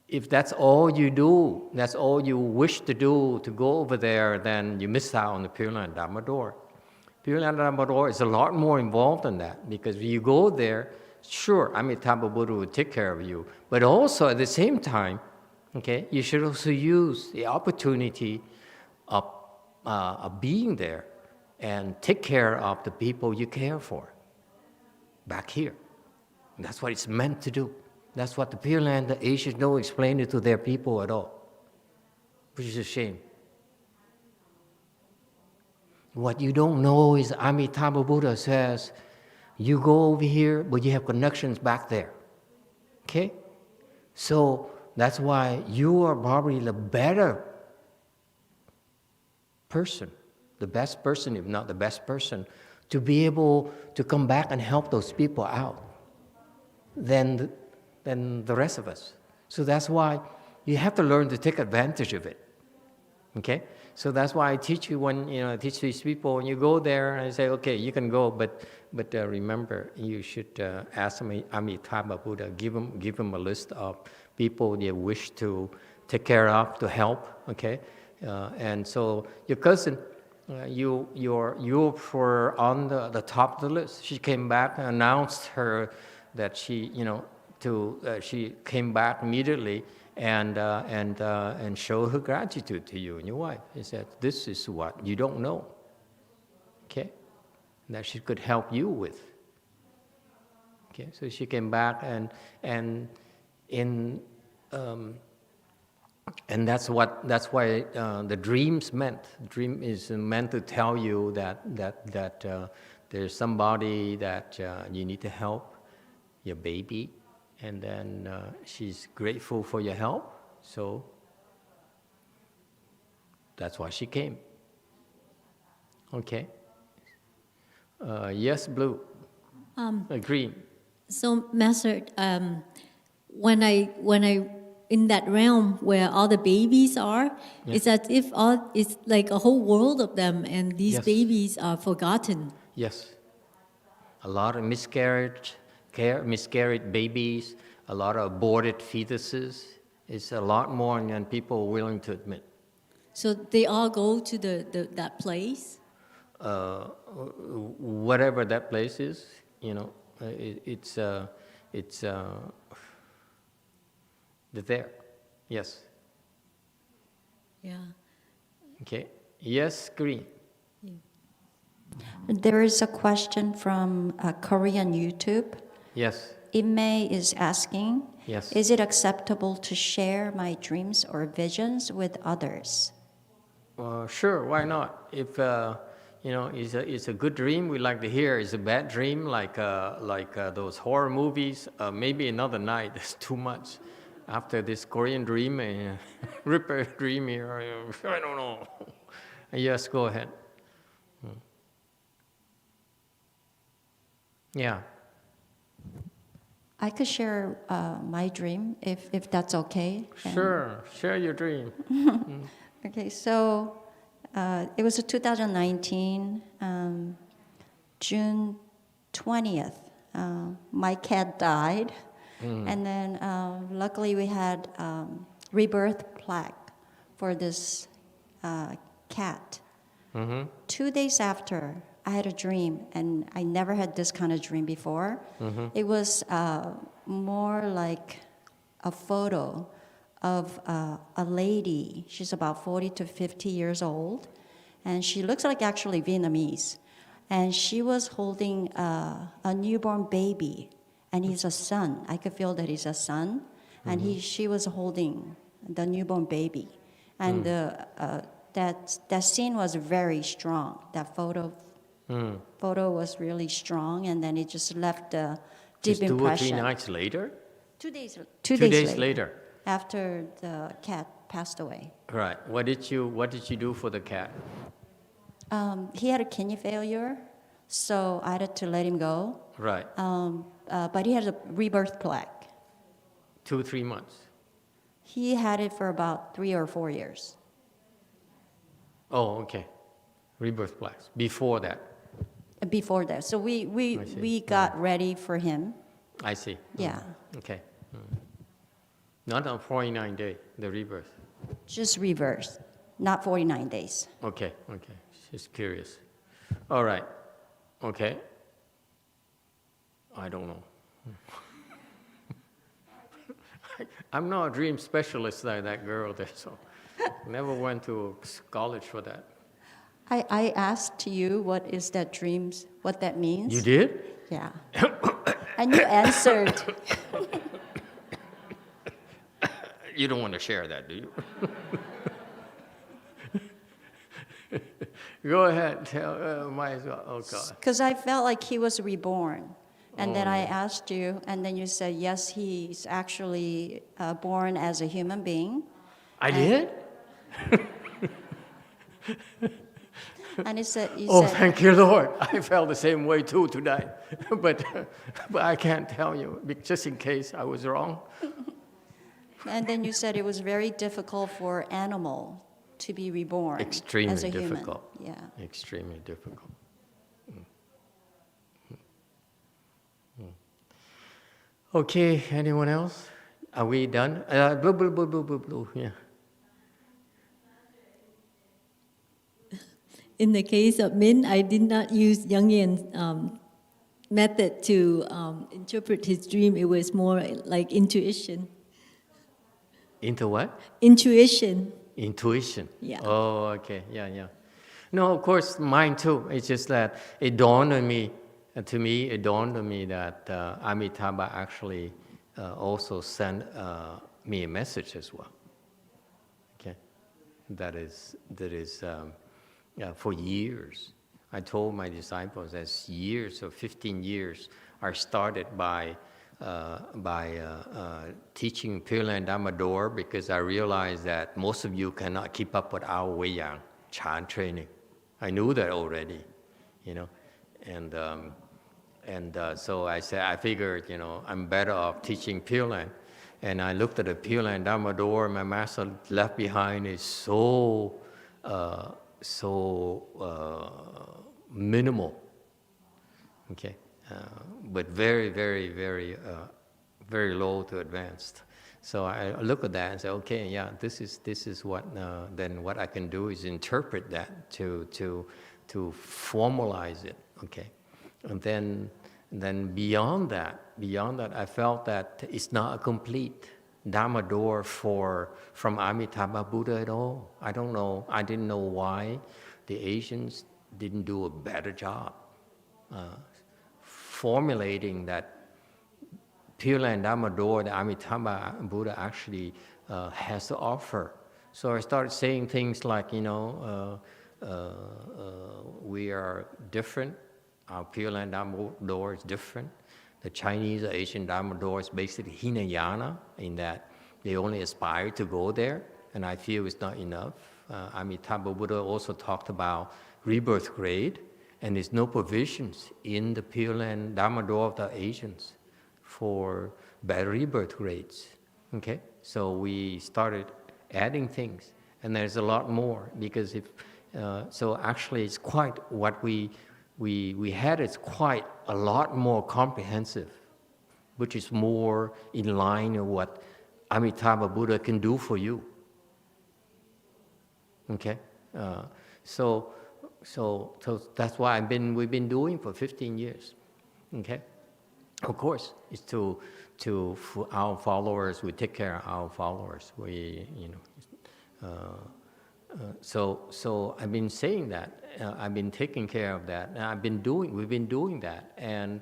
if that's all you do, that's all you wish to do, to go over there, then you miss out on the Pure Land Dharma door. Pure Land Dharma door is a lot more involved than that, because if you go there, sure, Amitabha Buddha will take care of you, but also at the same time, okay, you should also use the opportunity of being there and take care of the people you care for back here. And that's what it's meant to do. That's what the Pure Land, the Asians don't explain it to their people at all, which is a shame. What you don't know is Amitabha Buddha says, you go over here, but you have connections back there. Okay? So that's why you are probably the better person, the best person, if not the best person, to be able to come back and help those people out than the rest of us. So that's why you have to learn to take advantage of it. Okay? So that's why I teach you I teach these people, when you go there, and I say, okay, you can go, but remember, you should ask Amitabha Buddha, give him a list of people you wish to take care of, to help, okay? And so your cousin, you were on the top of the list. She came back and announced her that she came back immediately and show her gratitude to you and your wife. He said, this is what you don't know, okay? That she could help you with. Okay, so she came back and that's why the dream's meant. The dream is meant to tell you that there's somebody that you need to help, your baby, and then she's grateful for your help. So that's why she came. Okay. Yes, blue. Green. So, Master, when I in that realm where all the babies are, it's as if it's like a whole world of them, and these babies are forgotten. Yes, a lot of miscarried babies, a lot of aborted fetuses. It's a lot more than people are willing to admit. So they all go to that place. Whatever that place is, they're there. Yes. Yeah. Okay. Yes, green. Yeah. There is a question from Korean YouTube. Yes. Imei is asking, yes, is it acceptable to share my dreams or visions with others? Sure, why not? If it's a good dream, we like to hear. It's a bad dream, like those horror movies. Maybe another night. It's too much. After this Korean dream, Ripper dream here, I don't know. Yes, go ahead. Yeah. I could share my dream if that's okay. Sure, share your dream. Okay, so it was 2019, June 20th. My cat died, and then luckily we had rebirth plaque for this cat. Mm-hmm. 2 days after, I had a dream, and I never had this kind of dream before. Mm-hmm. It was more like a photo of a lady. She's about 40 to 50 years old, and she looks like actually Vietnamese. And she was holding a newborn baby, and he's a son. I could feel that he's a son, and she was holding the newborn baby. And that scene was very strong. That photo was really strong, and then it just left a deep Just 2 or 3 impression. nights later? 2 days. 2 days later. After the cat passed away. Right. What did you do for the cat? He had a kidney failure, so I had to let him go. Right. But he had a rebirth plaque. 2 or 3 months. He had it for about 3 or 4 years. Oh, okay. Rebirth plaques. Before that. Before that, so I see. we got ready for him. I see. Yeah, Okay. Not on 49 day, the rebirth. just reverse, not 49 days. Okay. Just curious. All right. Okay. I don't know. I'm not a dream specialist like that girl there, so never went to college for that. I asked you what is that dreams, what that means. You did? Yeah. And you answered. You don't want to share that, do you? Go ahead, tell, might as well. Oh, God. Because I felt like he was reborn. And then Oh, I yeah. asked you, and then you said, yes, he's actually born as a human being. I did? And you said, Thank you, Lord. I felt the same way too tonight. but I can't tell you, just in case I was wrong. and then you said it was very difficult for animal to be reborn Extremely as a difficult. human. Yeah. Extremely difficult. Okay, anyone else? Are we done? Blue. Yeah. In the case of Min, I did not use Jungian method to interpret his dream. It was more like intuition. Into what? Intuition. Intuition. Yeah. Oh, okay. Yeah. No, of course, mine too. It's just that it dawned on me, it dawned on me that Amitabha actually also sent me a message as well. Okay. That is for years. I told my disciples as years, so 15 years, I started by teaching Pure Land Dharma Door because I realized that most of you cannot keep up with our Wei Yang Chan training. I knew that already, and so I said, I figured, I'm better off teaching Pure Land. And I looked at the Pure Land Dharma Door, my master left behind is so minimal, okay, but very, very, very, very low to advanced. So I look at that and say, okay, yeah, this is what. Then what I can do is interpret that to formalize it, okay, and then beyond that, I felt that it's not a complete Dharma door from Amitabha Buddha at all. I don't know. I didn't know why the Asians didn't do a better job formulating that Pure Land Dharma door that Amitabha Buddha actually has to offer. So I started saying things like, we are different. Our Pure Land Dharma door is different. The Chinese or Asian Dharma door is basically Hinayana in that they only aspire to go there, and I feel it's not enough. Amitabha Buddha also talked about rebirth grade, and there's no provisions in the Pure Land Dharma door of the Asians for better rebirth grades. Okay, so we started adding things, and there's a lot more because so actually it's quite what we had. It's quite a lot more comprehensive, which is more in line with what Amitabha Buddha can do for you. Okay, So that's why we've been doing for 15 years. Okay, of course, it's for our followers. We take care of our followers. So I've been saying that. I've been taking care of that. And we've been doing that. And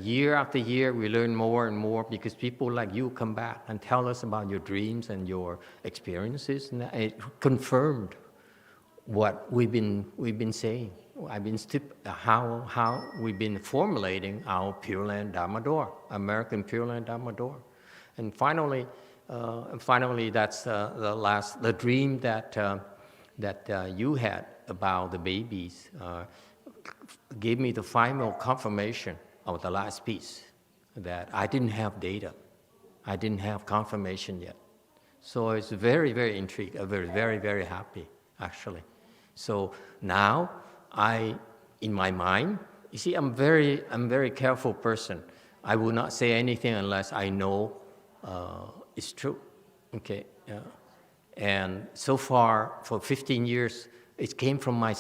year after year, we learn more and more because people like you come back and tell us about your dreams and your experiences. And it confirmed what we've been saying. I've been how we've been formulating our Pure Land Dharma door, American Pure Land Dharma door. And finally, that's the dream that you had about the babies gave me the final confirmation of the last piece, that I didn't have data. I didn't have confirmation yet. So it's very, very intrigued, very, very, very happy, actually. So now in my mind, you see, I'm very careful person. I will not say anything unless I know it's true, okay? And so far, for 15 years, it came from I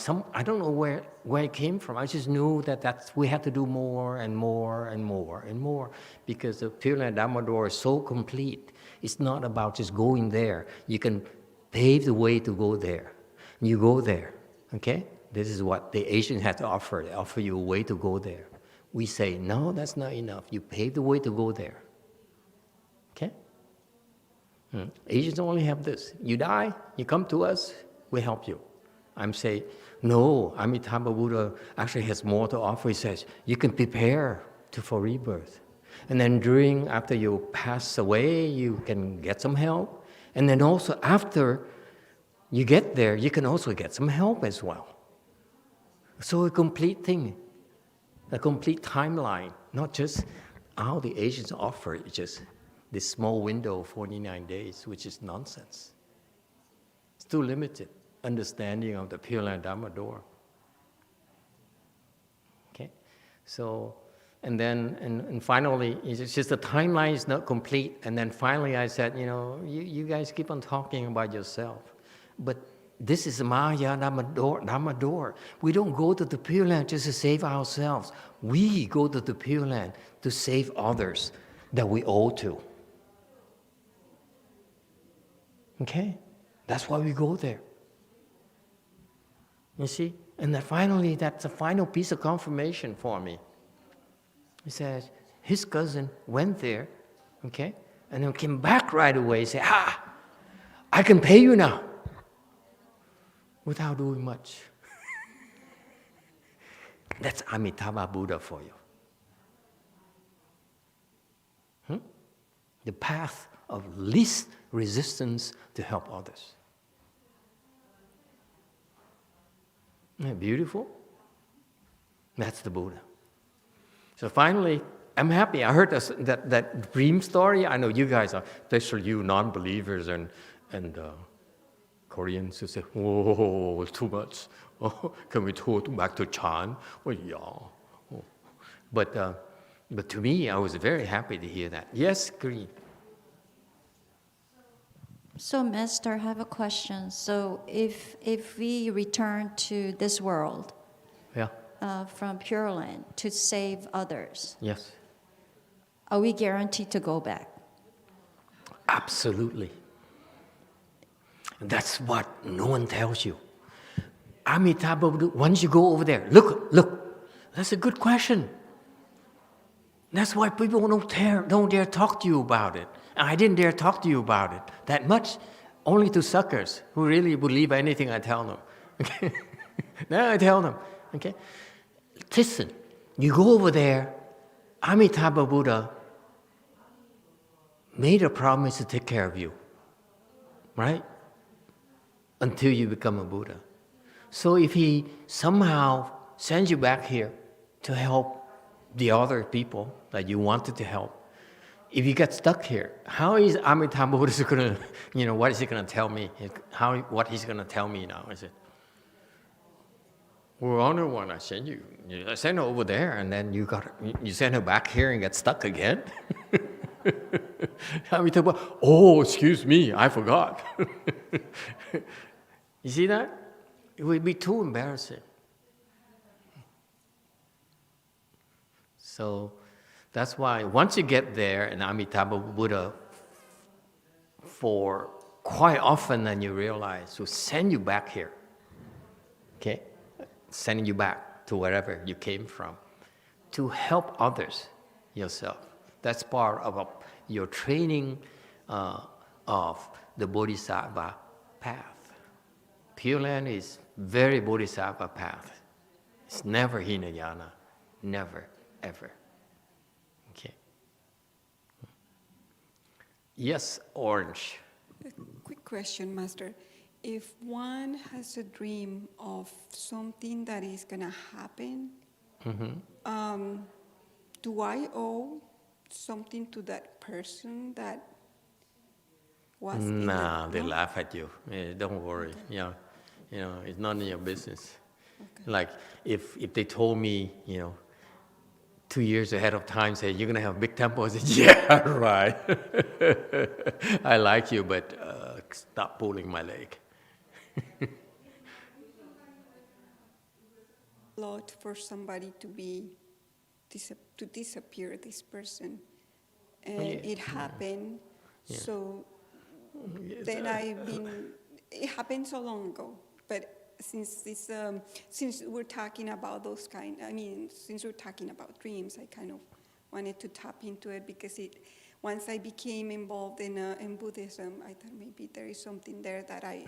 don't know where it came from. I just knew that we had to do more and more and more and more, because the Pure Land Dharma door is so complete. It's not about just going there. You can pave the way to go there. You go there, okay? This is what the Asians have to offer. They offer you a way to go there. We say, no, that's not enough. You pave the way to go there. Okay? Asians only have this. You die, you come to us, we help you. I'm saying, no, Amitabha Buddha actually has more to offer. He says, you can prepare for rebirth. And then after you pass away, you can get some help. And then also after you get there, you can also get some help as well. So a complete thing, a complete timeline, not just how the Asians offer, it's just this small window of 49 days, which is nonsense. It's too limited understanding of the Pure Land Dharma door. Okay? So, and then, and finally, it's just the timeline is not complete. And then finally I said, you guys keep on talking about yourself. But this is Maya Dharma door. We don't go to the Pure Land just to save ourselves. We go to the Pure Land to save others that we owe to. Okay? That's why we go there. You see? And then finally, that's a final piece of confirmation for me. He says, his cousin went there, okay? And then came back right away and said, I can pay you now. Without doing much. That's Amitabha Buddha for you. The path of least resistance to help others. Isn't that beautiful? That's the Buddha. So finally, I'm happy. I heard that dream story. I know you guys are, especially you non-believers and Koreans who say, "Whoa, it's too much. Oh, can we go back to Chan?" Well, yeah. Oh. But to me, I was very happy to hear that. Yes, Green. So, Master, I have a question. So, if we return to this world, from Pure Land to save others, yes, are we guaranteed to go back? Absolutely. That's what no one tells you. Amitabha Buddha, once you go over there, look, that's a good question. That's why people don't dare talk to you about it. I didn't dare talk to you about it that much, only to suckers who really believe anything I tell them. Okay? Now I tell them, okay? Listen, you go over there, Amitabha Buddha made a promise to take care of you, right? Until you become a Buddha. So if he somehow sends you back here to help the other people that you wanted to help, if you get stuck here, how is Amitabha Buddha going to, what is he going to tell me? What he's going to tell me now? Is it, well, Honor One, I sent you. I sent her over there, and then you send her back here and get stuck again? Amitabha, oh, excuse me, I forgot. You see that? It would be too embarrassing. So that's why once you get there, and Amitabha Buddha, for quite often then you realize, will send you back here. Okay? Sending you back to wherever you came from to help others yourself. That's part of your training of the Bodhisattva path. Pure Land is very Bodhisattva path. It's never Hinayana. Never, ever. Okay. Yes, Orange. A quick question, Master. If one has a dream of something that is going to happen, do I owe something to that person that was Nah, they laugh at you. Don't worry. Yeah. It's none of your business. Okay. Like if they told me, 2 years ahead of time, say you're gonna have a big temple, I said, yeah, right. I like you, but stop pulling my leg. Lot for somebody to disappear, this person, and it happened. Yeah. So then it happened so long ago, but since we're talking about since we're talking about dreams, I kind of wanted to tap into it because once I became involved in Buddhism, I thought maybe there is something there that I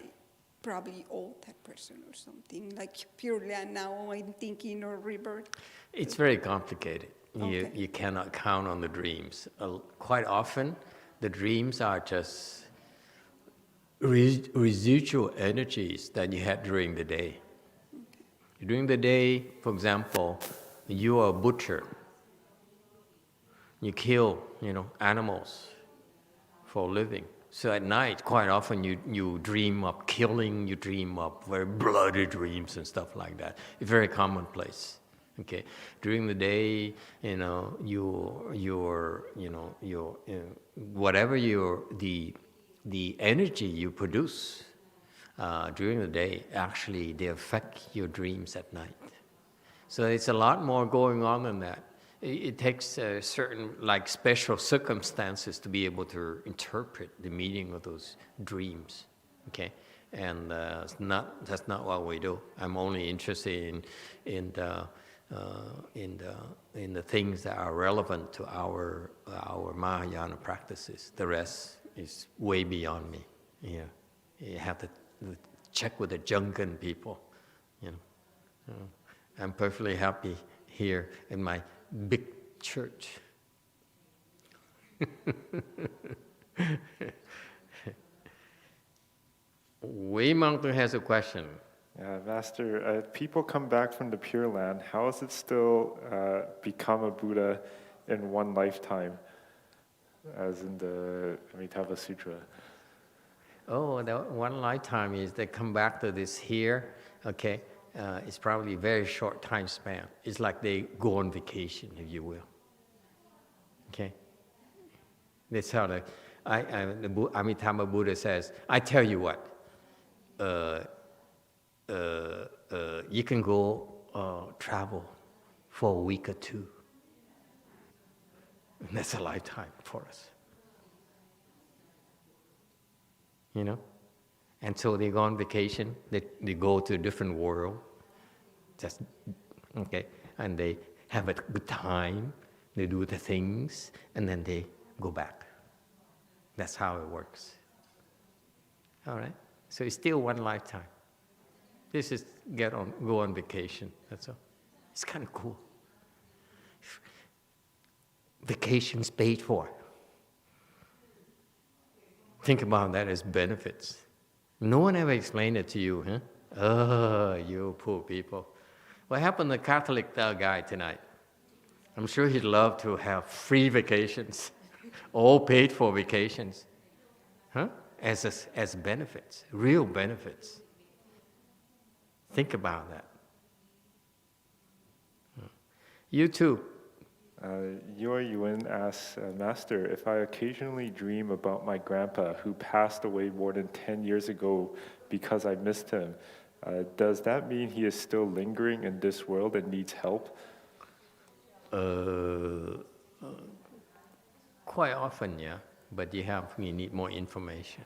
probably owe that person or something, like purely, and now I'm thinking or rebirth. It's very complicated. Okay. You cannot count on the dreams. Quite often, the dreams are just residual energies that you had during the day. Okay. During the day, for example, you are a butcher. You kill, animals for a living. So at night, quite often you dream of killing, you dream of very bloody dreams and stuff like that. It's very commonplace. Okay. During the day, the energy you produce during the day, actually they affect your dreams at night. So it's a lot more going on than that. It takes certain special circumstances to be able to interpret the meaning of those dreams. Okay, and that's not what we do. I'm only interested in the things that are relevant to our Mahayana practices. The rest is way beyond me. Yeah, you have to check with the Junkan people. I'm perfectly happy here in my big church. Wei Mountain has a question. Master, people come back from the Pure Land. How is it still become a Buddha in one lifetime, as in the Amitabha Sutra? Oh, the one lifetime is they come back to this here, okay? It's probably a very short time span. It's like they go on vacation, if you will. Okay? That's how the Amitabha Buddha says, I tell you what, you can go travel for a week or two. And that's a lifetime for us. And so they go on vacation, they go to a different world, and they have a good time, they do the things, and then they go back. That's how it works. All right? So it's still one lifetime. This is go on vacation, that's all. It's kind of cool. Vacation's paid for. Think about that as benefits. No one ever explained it to you, huh? Oh, you poor people. What happened to the Catholic guy tonight? I'm sure he'd love to have free vacations, all paid for vacations, huh? As benefits, real benefits. Think about that. You too. Yor Yuan asks, Master, if I occasionally dream about my grandpa who passed away more than 10 years ago because I missed him, does that mean he is still lingering in this world and needs help? Quite often, yeah, but you need more information.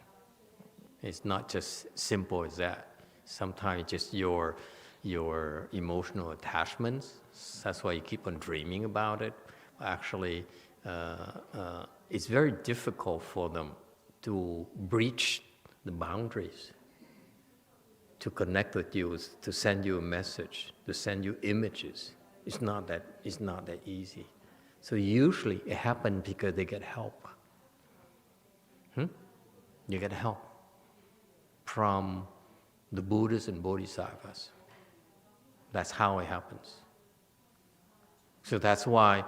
It's not just simple as that. Sometimes just your emotional attachments. That's why you keep on dreaming about it. Actually, it's very difficult for them to breach the boundaries, to connect with you, to send you a message, to send you images. It's not that easy. So usually it happens because they get help. You get help from the Buddhas and Bodhisattvas. That's how it happens. So that's why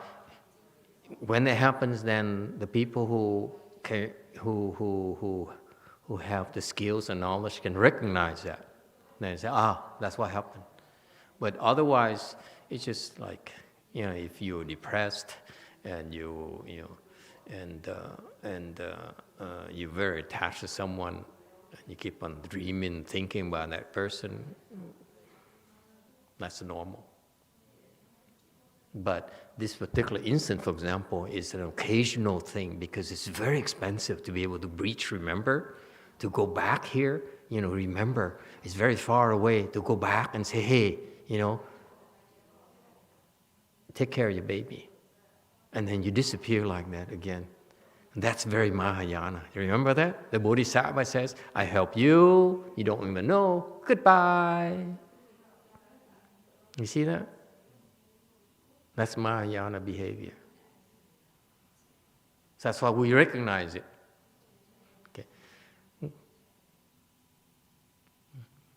when it happens, then the people who have the skills and knowledge can recognize that. Then they say, that's what happened. But otherwise, it's just like, if you're depressed and you're very attached to someone, and you keep on dreaming, thinking about that person, that's normal. But this particular instance, for example, is an occasional thing because it's very expensive to be able to breach, remember? To go back here, remember, it's very far away. To go back and say, hey, take care of your baby. And then you disappear like that again. And that's very Mahayana. You remember that? The Bodhisattva says, I help you, you don't even know, goodbye. You see that? That's Mahayana behavior. So that's why we recognize it. Okay.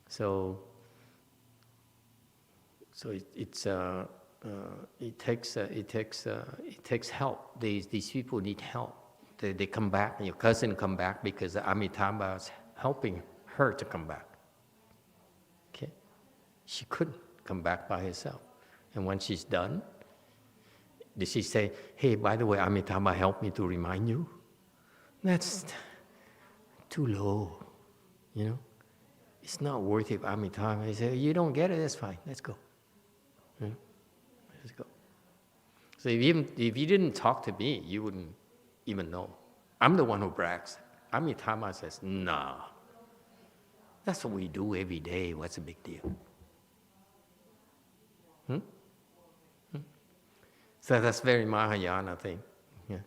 So it takes help. These people need help. They come back. Your cousin come back because Amitabha is helping her to come back. Okay, she couldn't come back by herself, and when she's done, did she say, "Hey, by the way, Amitabha helped me to remind you"? That's too low, It's not worthy of Amitabha. He said, "You don't get it. That's fine. Let's go." Let's go. So if you didn't talk to me, you wouldn't even know. I'm the one who brags. Amitabha says, "Nah, that's what we do every day. What's the big deal?" So that's very Mahayana thing. Yeah.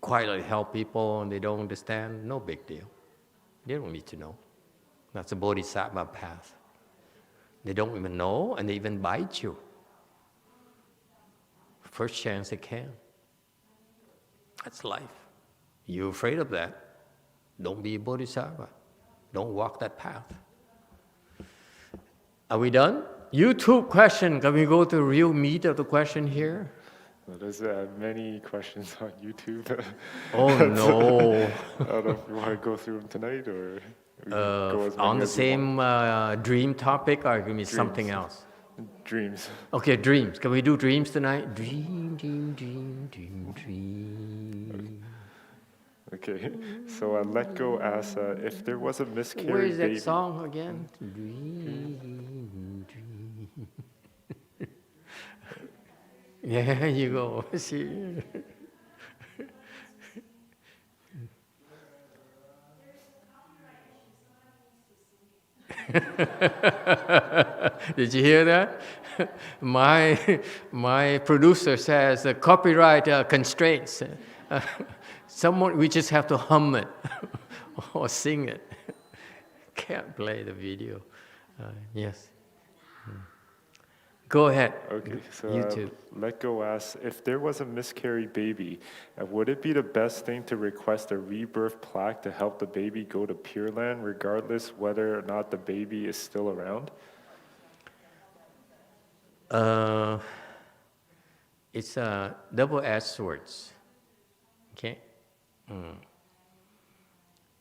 Quietly help people and they don't understand, no big deal. They don't need to know. That's a Bodhisattva path. They don't even know and they even bite you. First chance they can. That's life. You're afraid of that. Don't be a Bodhisattva. Don't walk that path. Are we done? YouTube question. Can we go to the real meat of the question here? Well, there's many questions on YouTube. Oh no! I don't know if you want to go through them tonight or we can go as many on the as we same want. dream topic, or give me Dreams. something else? Dreams. Okay, dreams. Can we do dreams tonight? Dream, dream, dream, dream, dream. Okay, so Let Go asks, if there was a miscarried Where is that baby... song again? Dream, dream. Yeah, you go. See. Did you hear that? My producer says copyright constraints. We just have to hum it or sing it. Can't play the video. Yes. Go ahead. Okay, so YouTube. Let Go asks, if there was a miscarried baby, would it be the best thing to request a rebirth plaque to help the baby go to Pure Land, regardless whether or not the baby is still around? It's a double-edged sword. Okay?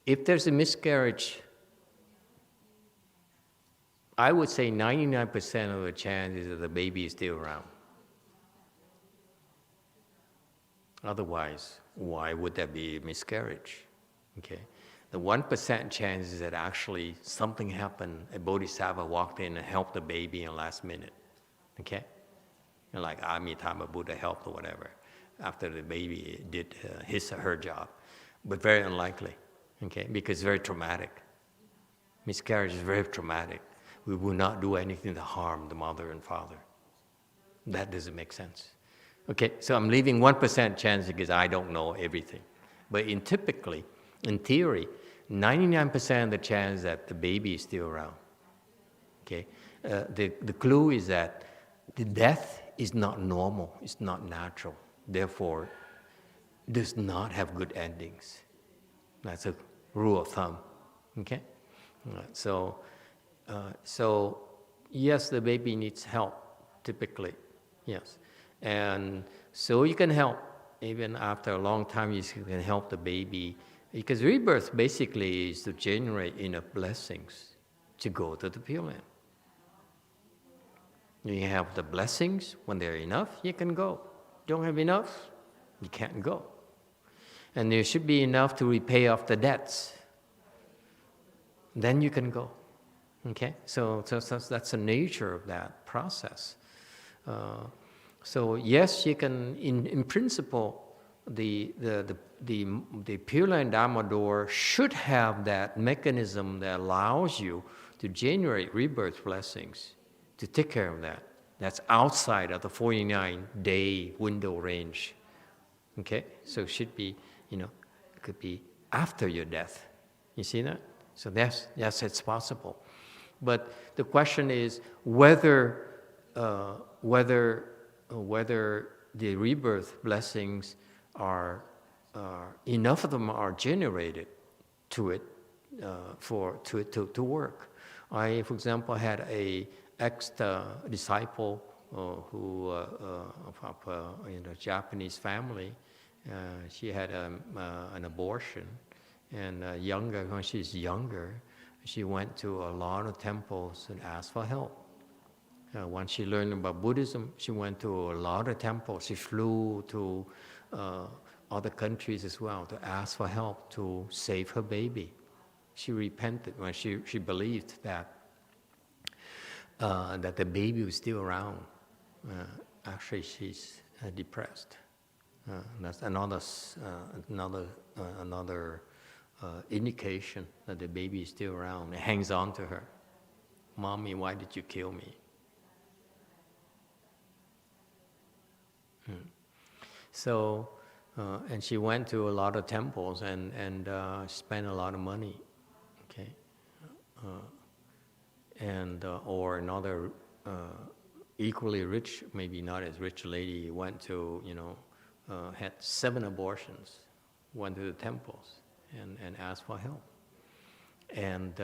If there's a miscarriage, I would say 99% of the chances that the baby is still around. Otherwise, why would there be miscarriage? Okay, the 1% chance is that actually something happened. A bodhisattva walked in and helped the baby in the last minute. Okay, and like Amitabha Buddha helped or whatever after the baby did his or her job, but very unlikely. Okay, because it's very traumatic. Miscarriage is very traumatic. We will not do anything to harm the mother and father. That doesn't make sense. Okay, so I'm leaving 1% chance because I don't know everything. But in theory, 99% of the chance that the baby is still around. Okay, the clue is that the death is not normal, it's not natural. Therefore, does not have good endings. That's a rule of thumb. Okay, so yes, the baby needs help. Typically, yes. And so you can help, even after a long time, you can help the baby. Because rebirth basically is to generate enough blessings to go to the Pure Land. You have the blessings, when they're enough, you can go. Don't have enough, you can't go. And there should be enough to repay off the debts. Then you can go. Okay? So that's the nature of that process. So yes, you can. In principle, the Pure Land Dharma door should have that mechanism that allows you to generate rebirth blessings, to take care of that. That's outside of the 49-day window range. Okay, so it should be, it could be after your death. You see that? So yes, it's possible. But the question is whether the rebirth blessings are enough of them are generated to it to work. I, for example, had a ex-disciple who in a Japanese family. She had an abortion, and when she's younger, she went to a lot of temples and asked for help. Once she learned about Buddhism, she went to a lot of temples. She flew to other countries as well to ask for help to save her baby. She repented when she believed that the baby was still around. Actually, she's depressed. That's another indication that the baby is still around. It hangs on to her. Mommy, why did you kill me? So, and she went to a lot of temples and spent a lot of money. Okay, or another equally rich, maybe not as rich lady went to had 7 abortions, went to the temples and asked for help. And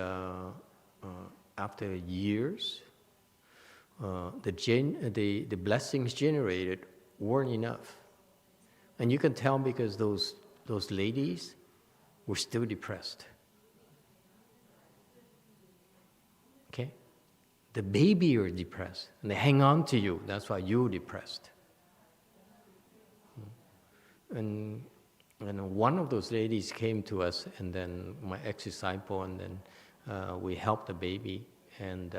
after years, the blessings generated weren't enough. And you can tell because those ladies were still depressed. Okay? The baby are depressed, and they hang on to you. That's why you're depressed. And one of those ladies came to us, and then my ex-disciple, and then we helped the baby, and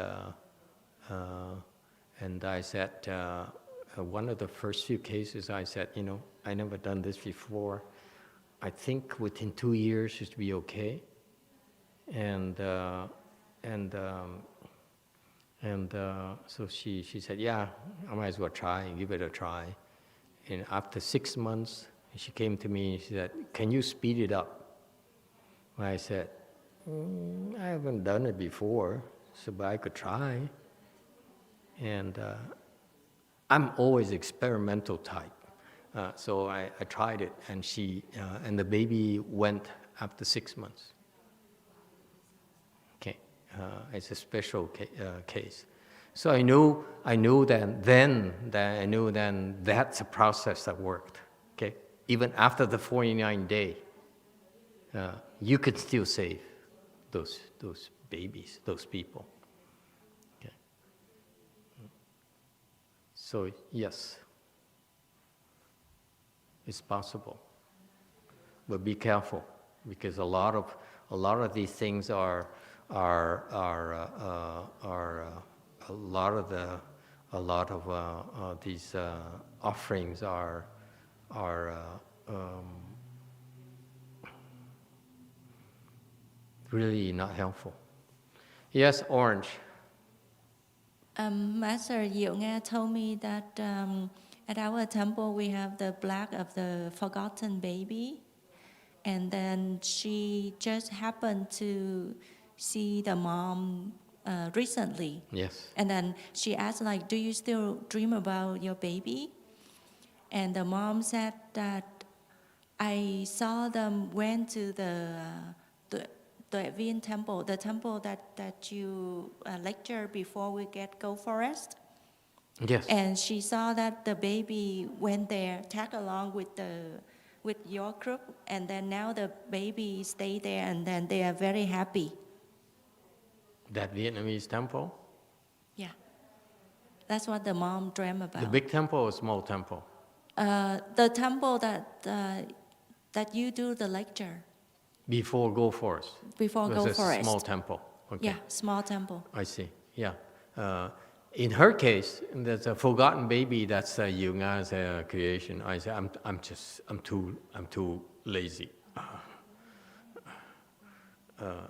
I said, one of the first few cases, I said, I never done this before. I think within 2 years it should be okay. So she said, yeah, I might as well try and give it a try. And after 6 months, she came to me and she said, can you speed it up? And I said, I haven't done it before, but I could try. And I'm always experimental type. So I tried it, and and the baby went after 6 months. Okay, it's a special case. So I knew then that's a process that worked. Okay, even after the 49-day, you could still save those babies, those people. Okay. So yes. It's possible. But be careful, because a lot of these things are a lot of these offerings are really not helpful. Yes, Orange. Master YongHua told me that at our temple we have the plaque of the forgotten baby, and then she just happened to see the mom recently. Yes. And then she asked, like, do you still dream about your baby? And the mom said that I saw them went to the Vian temple, the temple that you lecture before we go forest. Yes. And she saw that the baby went there, tag along with your group, and then now the baby stay there, and then they are very happy. That Vietnamese temple? Yeah, that's what the mom dreamt about. The big temple or small temple? The temple that you do the lecture. Before Go Forest? Before Go It's a Forest. small temple. Okay. Yeah, small temple. I see. Yeah. In her case, there's a forgotten baby. That's YongHua's creation. I say, I'm too lazy.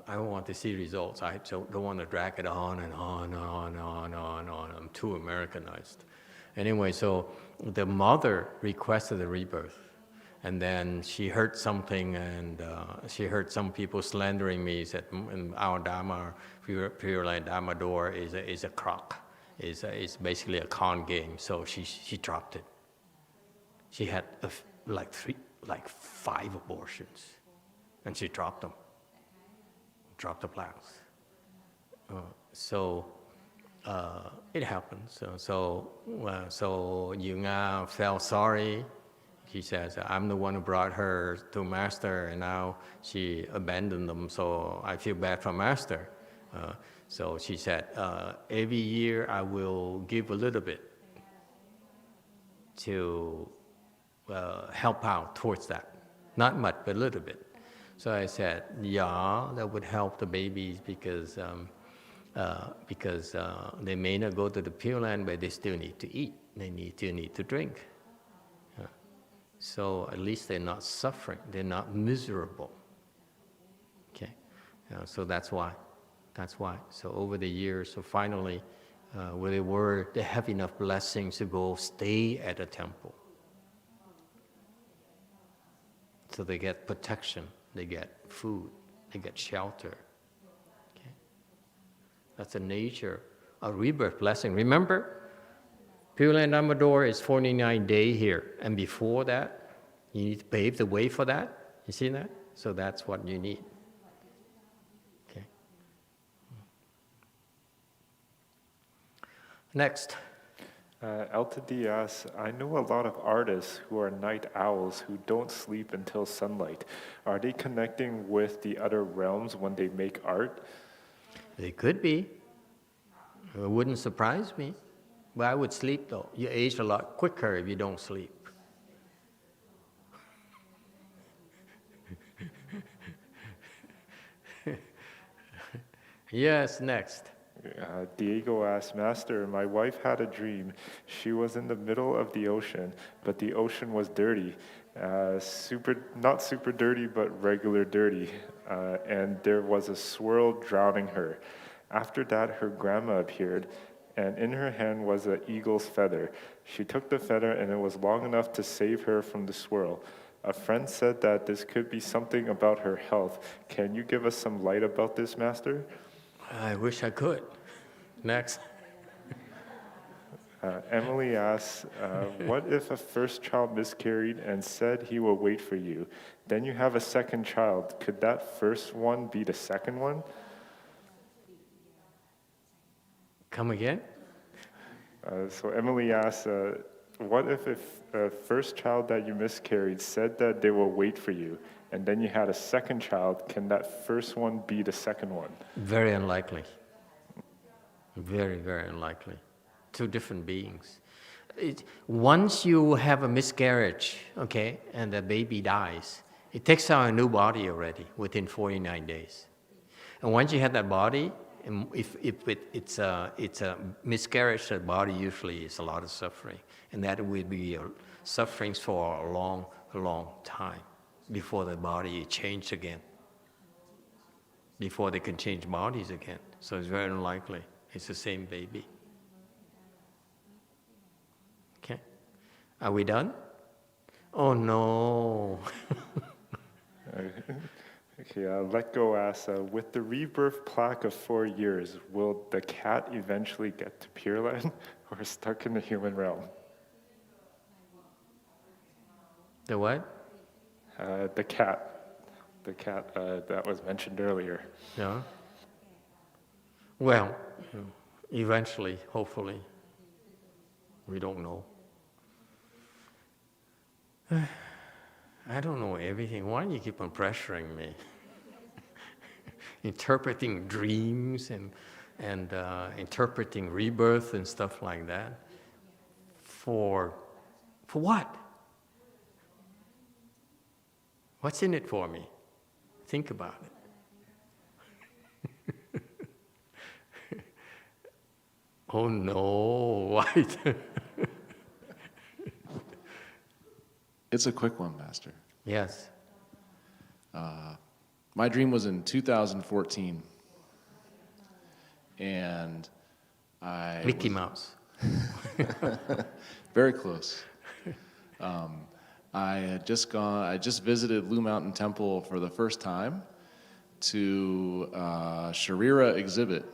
I don't want to see results. I don't want to drag it on and on and on and on and on and on. I'm too Americanized. Anyway, so the mother requested a rebirth. And then she heard something, and she heard some people slandering me. Said, our Dharma, Pure Land Dharma door is a crock. It's basically a con game. So she dropped it. She had like 5 abortions, and she dropped them. Dropped the plaques. So it happens. So YongHua felt sorry. He says, I'm the one who brought her to Master, and now she abandoned them, so I feel bad for Master. So she said, every year I will give a little bit to help out towards that. Not much, but a little bit. So I said, yeah, that would help the babies because they may not go to the Pure Land, but they still need to eat. They still need to drink. So at least they're not suffering. They're not miserable. Okay, so that's why. So over the years, so finally, they have enough blessings to go stay at a temple. So they get protection, they get food, they get shelter. Okay, that's the nature of rebirth blessing. Remember, Pure Land Dharma door is 49 days here, and before that, you need to pave the way for that. You see that? So that's what you need. Okay. Next. LTD asks, I know a lot of artists who are night owls who don't sleep until sunlight. Are they connecting with the other realms when they make art? They could be. It wouldn't surprise me. But I would sleep though. You age a lot quicker if you don't sleep. Yes, next. Diego asks, Master, my wife had a dream. She was in the middle of the ocean, but the ocean was dirty. Not super dirty, but regular dirty. And there was a swirl drowning her. After that, her grandma appeared, and in her hand was an eagle's feather. She took the feather, and it was long enough to save her from the swirl. A friend said that this could be something about her health. Can you give us some light about this, Master? I wish I could. Next. Emily asks, what if a first child miscarried and said he will wait for you? Then you have a second child. Could that first one be the second one? Come again? So Emily asks, what if a first child that you miscarried said that they will wait for you, and then you had a second child? Can that first one be the second one? Very unlikely. Very, very unlikely. Two different beings. Once you have a miscarriage, okay, and the baby dies, it takes out a new body already within 49 days. And once you have that body, and if it's a miscarriage, the body usually is a lot of suffering, and that will be sufferings for a long time before the body changes again, before they can change bodies again. So it's very unlikely it's the same baby. Okay, are we done? Oh no. Okay, Let Go asks, with the rebirth plaque of 4 years, will the cat eventually get to Pure Land or stuck in the human realm? The what? The cat that was mentioned earlier. Yeah. Well, eventually, hopefully. We don't know. I don't know everything. Why do you keep on pressuring me? Interpreting dreams and interpreting rebirth and stuff like that. For what? What's in it for me? Think about it. Oh no, why? It's a quick one, Master. Yes. My dream was in 2014, and Mickey Mouse. Very close. I just visited Blue Mountain Temple for the first time to Sharira exhibit,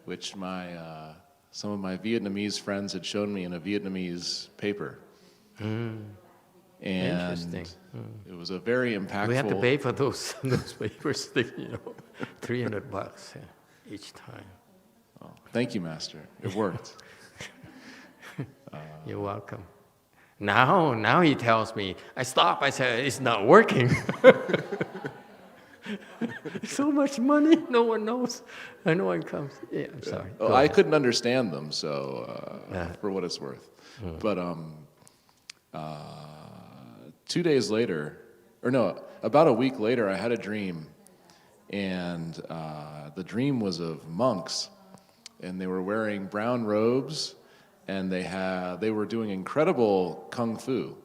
which some of my Vietnamese friends had shown me in a Vietnamese paper. And Interesting. It was a very impactful. We have to pay for those papers, $300 each time. Oh, thank you, Master. It worked. You're welcome. Now he tells me, I stop. I said, it's not working. So much money, no one knows. And no one comes. Yeah, I'm sorry. Oh, I couldn't understand them, so for what it's worth. But 2 days later, about a week later, I had a dream, and the dream was of monks, and they were wearing brown robes, and they were doing incredible kung fu.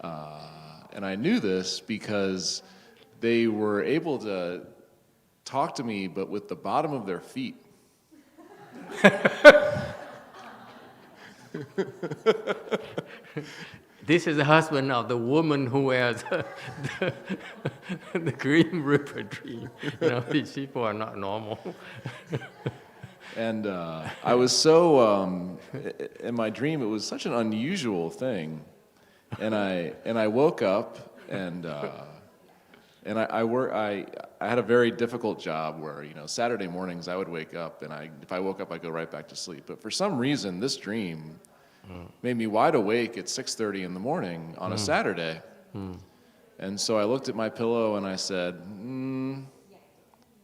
And I knew this because they were able to talk to me, but with the bottom of their feet. This is the husband of the woman who wears the Green River dream. These people are not normal. And I was so in my dream, it was such an unusual thing, and I woke up and I had a very difficult job where Saturday mornings I would wake up and if I woke up I'd go right back to sleep. But for some reason this dream made me wide awake at 6:30 in the morning on a Saturday, and so I looked at my pillow and I said, and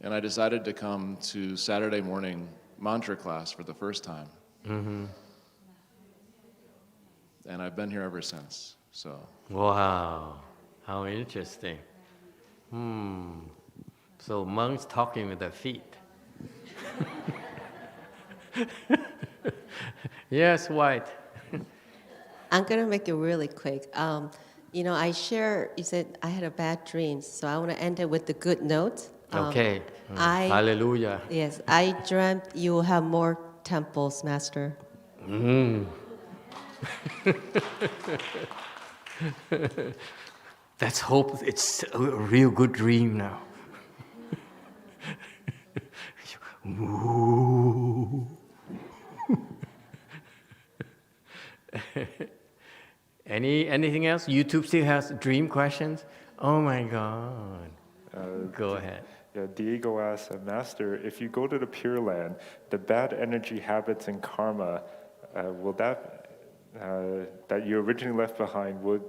I decided to come to Saturday morning mantra class for the first time. And I've been here ever since. So. Wow, how interesting. So monks talking with their feet. Yes, White. I'm gonna make it really quick. I share. You said I had a bad dream, so I want to end it with the good note. Okay. Hallelujah. Yes, I dreamt you will have more temples, Master. Let's hope it's a real good dream now. Anything else? YouTube still has dream questions? Oh my God. Go ahead. Yeah, Diego asks, Master, if you go to the Pure Land, the bad energy habits and karma, will that you originally left behind, will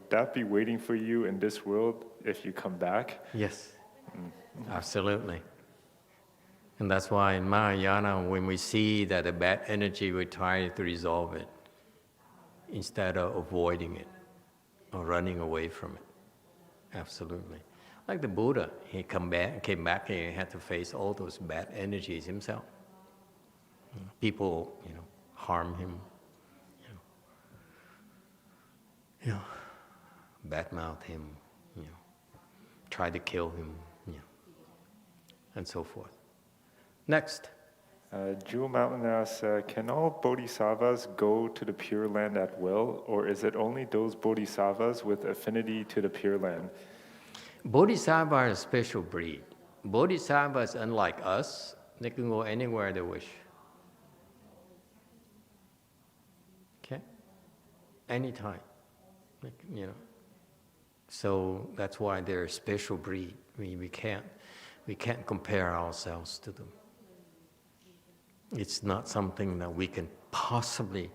that be waiting for you in this world if you come back? Yes, absolutely. And that's why in Mahayana, when we see that a bad energy, we try to resolve it instead of avoiding it or running away from it. Absolutely. Like the Buddha, he came back and he had to face all those bad energies himself. People, harm him, badmouth him, try to kill him, and so forth. Next. Jewel Mountain asks, can all bodhisattvas go to the Pure Land at will, or is it only those bodhisattvas with affinity to the Pure Land? Bodhisattvas are a special breed. Bodhisattvas, unlike us, they can go anywhere they wish. Okay? Anytime. So that's why they're a special breed. We can't compare ourselves to them. It's not something that we can possibly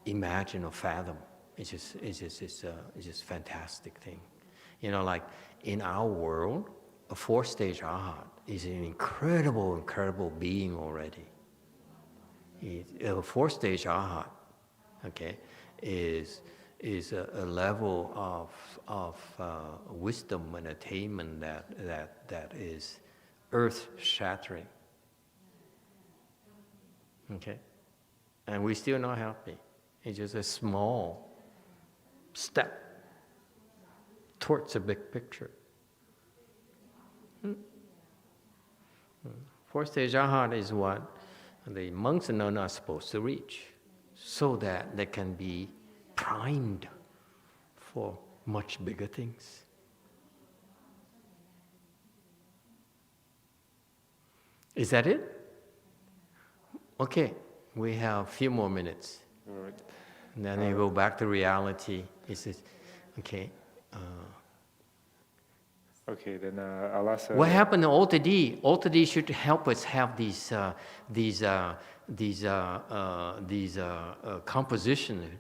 imagine or fathom. It's just a fantastic thing. Like in our world, a 4-stage arhat is an incredible being already. A 4-stage arhat, okay, is a level of wisdom and attainment that is earth-shattering. Okay? And we're still not happy. It's just a small step towards a big picture. 4-stage arhat is what the monks are not supposed to reach, so that they can be primed for much bigger things. Is that it? Okay, we have a few more minutes. All right. And then we go back to reality. Okay. Okay, then I'll ask. What happened to OTD? OTD should help us have these composition.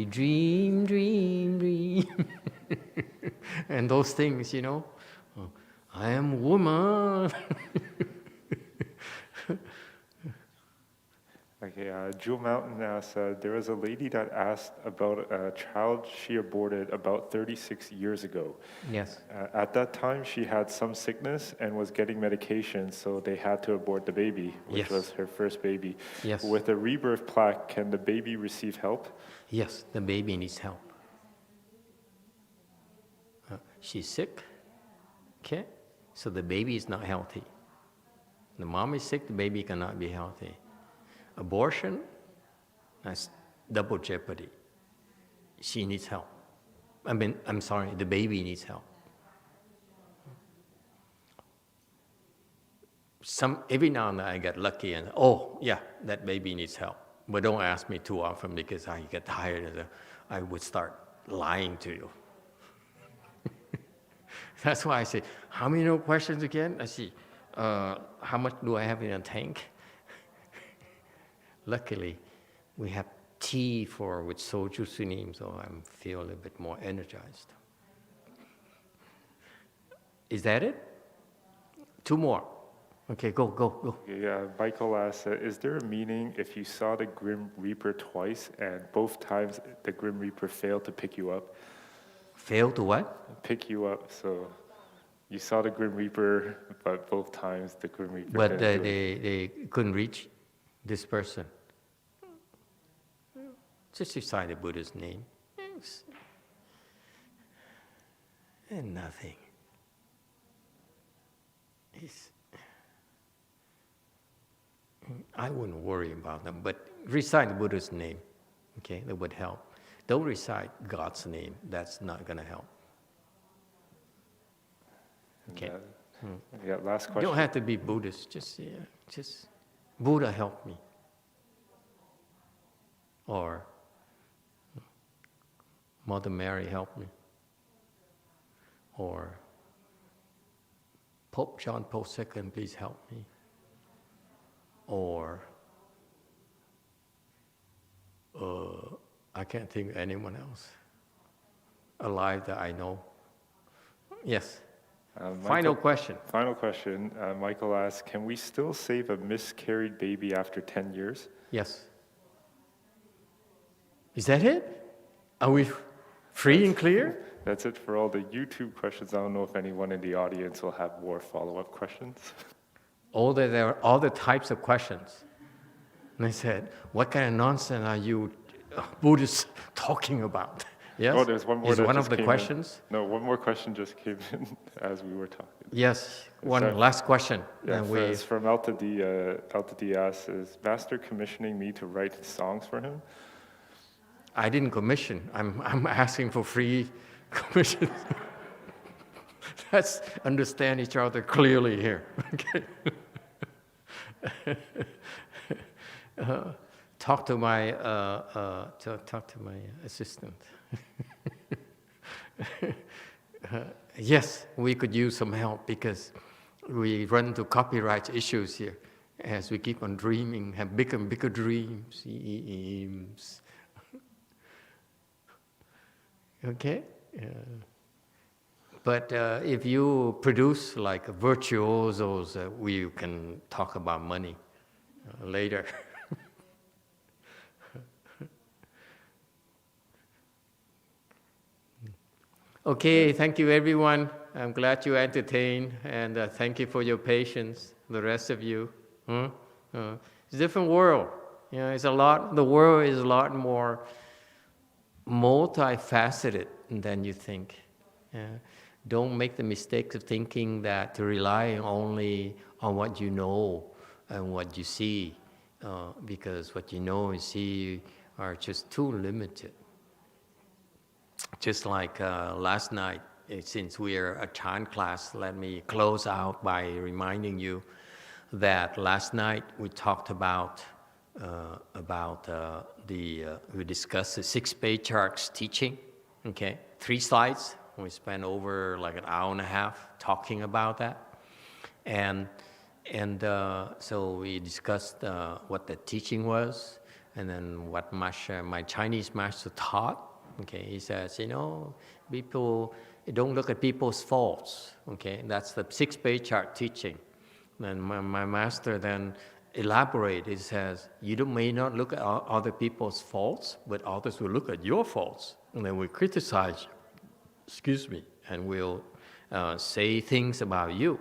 Dream. And those things, I am woman. Okay, Jewel Mountain asks, there was a lady that asked about a child she aborted about 36 years ago. Yes. At that time, she had some sickness and was getting medication, so they had to abort the baby, which was her first baby. Yes. With a rebirth plaque, can the baby receive help? Yes, the baby needs help. She's sick, okay? So the baby is not healthy. The mom is sick, the baby cannot be healthy. Abortion, that's double jeopardy. She needs help. The baby needs help. Every now and then I get lucky and, that baby needs help. But don't ask me too often because I get tired and I would start lying to you. That's why I say, how many more questions again? I see, how much do I have in a tank? Luckily, we have tea with soju sunim, so I feel a little bit more energized. Is that it? 2 more. Okay, go. Yeah, Michael asks, is there a meaning if you saw the Grim Reaper twice and both times the Grim Reaper failed to pick you up? Failed to what? Pick you up, so you saw the Grim Reaper, but both times the Grim Reaper But didn't do it. they couldn't reach this person. Just recite the Buddha's name. And nothing. I wouldn't worry about them, but recite the Buddha's name. Okay, that would help. Don't recite God's name. That's not going to help. Okay. Yeah, last question. You don't have to be Buddhist. Just Buddha help me. Or Mother Mary help me. Or Pope John Paul II, please help me. Or I can't think of anyone else alive that I know. Yes. Final question. Final question. Michael asks, can we still save a miscarried baby after 10 years? Yes. Is that it? Are we free and clear? That's it for all the YouTube questions. I don't know if anyone in the audience will have more follow-up questions. There are all the types of questions. And I said, what kind of nonsense are you Buddhists talking about? Yes? Oh, there's one more. Is one of the questions? No, one more question just came in as we were talking. Yes, one last question. Yeah, it's from Alta D. Alta D asks, is Master commissioning me to write songs for him? I didn't commission. I'm asking for free commissions. Let's understand each other clearly here. Okay. Talk to my assistant. Yes, we could use some help because we run into copyright issues here as we keep on dreaming, have bigger and bigger dreams. Okay? But if you produce like virtuosos, we can talk about money later. Okay, thank you everyone. I'm glad you entertained, and thank you for your patience, the rest of you. It's a different world. You know, the world is a lot more multifaceted than you think. Don't make the mistake of thinking that to rely only on what you know and what you see, because what you know and see are just too limited. Just like last night, since we are a chant class, let me close out by reminding you that last night we talked about we discussed the 6 patriarchs teaching. Okay, 3 slides. We spent over like an hour and a half talking about that, and so we discussed what the teaching was, and then what my Chinese master taught. Okay, he says, people don't look at people's faults. Okay, that's the 6 patriarch teaching. And my master then elaborate. He says, you may not look at other people's faults, but others will look at your faults, and then we criticize you, and we'll say things about you,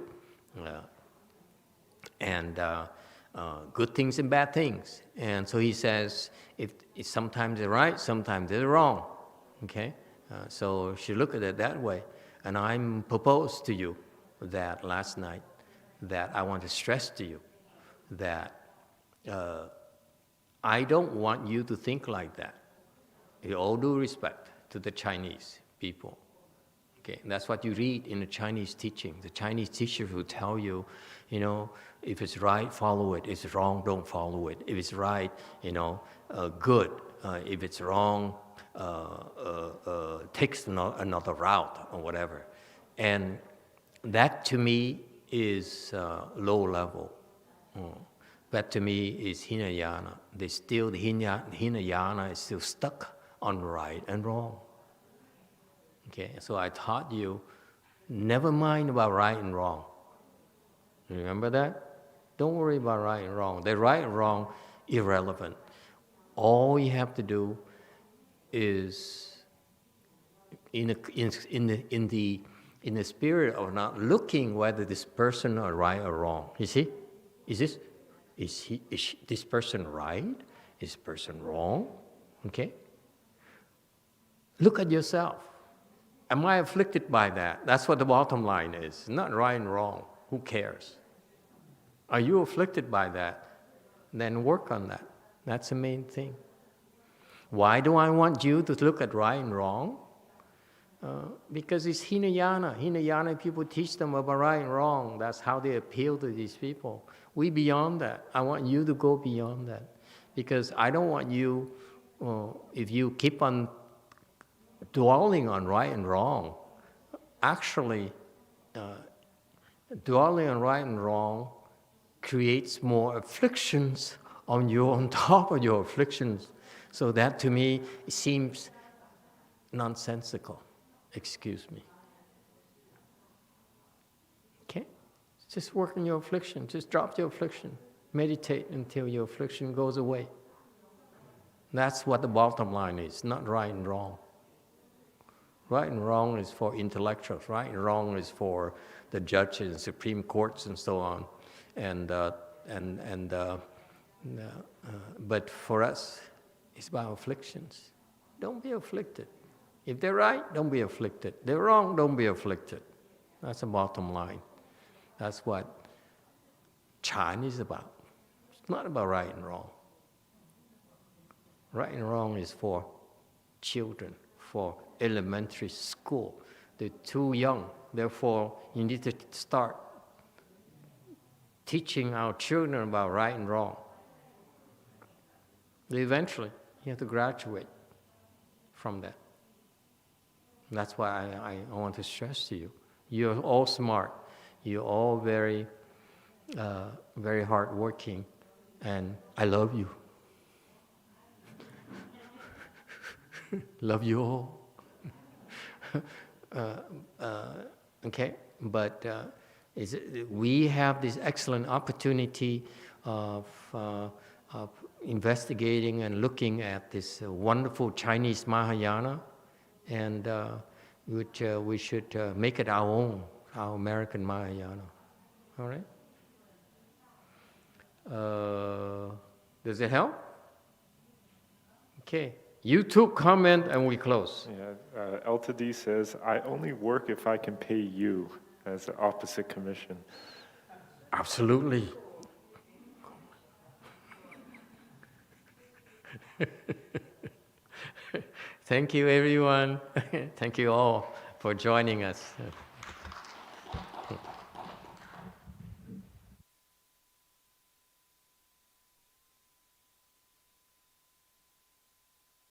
and good things and bad things. And so he says, if sometimes they're right, sometimes they're wrong. Okay, so you should look at it that way. And I'm proposed to you that last night, that I want to stress to you that I don't want you to think like that. With all due respect to the Chinese people. Okay, and that's what you read in the Chinese teaching. The Chinese teacher will tell you, if it's right, follow it. If it's wrong, don't follow it. If it's right, good. If it's wrong, takes another route or whatever. And that to me is low level. That to me is Hinayana. The Hinayana is still stuck on right and wrong. Okay, so I taught you, never mind about right and wrong. Remember that? Don't worry about right and wrong. The right and wrong, irrelevant. All you have to do is, in the spirit of not looking whether this person are right or wrong. You see, is this person right? Is this person wrong? Okay. Look at yourself. Am I afflicted by that? That's what the bottom line is. Not right and wrong. Who cares? Are you afflicted by that? Then work on that. That's the main thing. Why do I want you to look at right and wrong? Because it's Hinayana. Hinayana people teach them about right and wrong. That's how they appeal to these people. We beyond that. I want you to go beyond that. Because I don't want you, if you keep on dwelling on right and wrong, actually, dwelling on right and wrong creates more afflictions on top of your afflictions. So that to me seems nonsensical. Excuse me. Just work on your affliction. Just drop your affliction. Meditate until your affliction goes away. That's what the bottom line is, not right and wrong. Right and wrong is for intellectuals. Right and wrong is for the judges and Supreme Courts and so on. But for us, it's about afflictions. Don't be afflicted. If they're right, don't be afflicted. They're wrong, don't be afflicted. That's the bottom line. That's what Chan is about. It's not about right and wrong. Right and wrong is for children, for elementary school. They're too young. Therefore, you need to start teaching our children about right and wrong. Eventually, you have to graduate from that. That's why I want to stress to you. You're all smart. You're all very, very hardworking, and I love you. Love you all. Okay, but we have this excellent opportunity of investigating and looking at this wonderful Chinese Mahayana, and which we should make it our own, our American Mahayana. All right? Does it help? Okay. YouTube comment and we close. Yeah, Elta D says, I only work if I can pay you as the opposite commission. Absolutely. Thank you, everyone. Thank you all for joining us.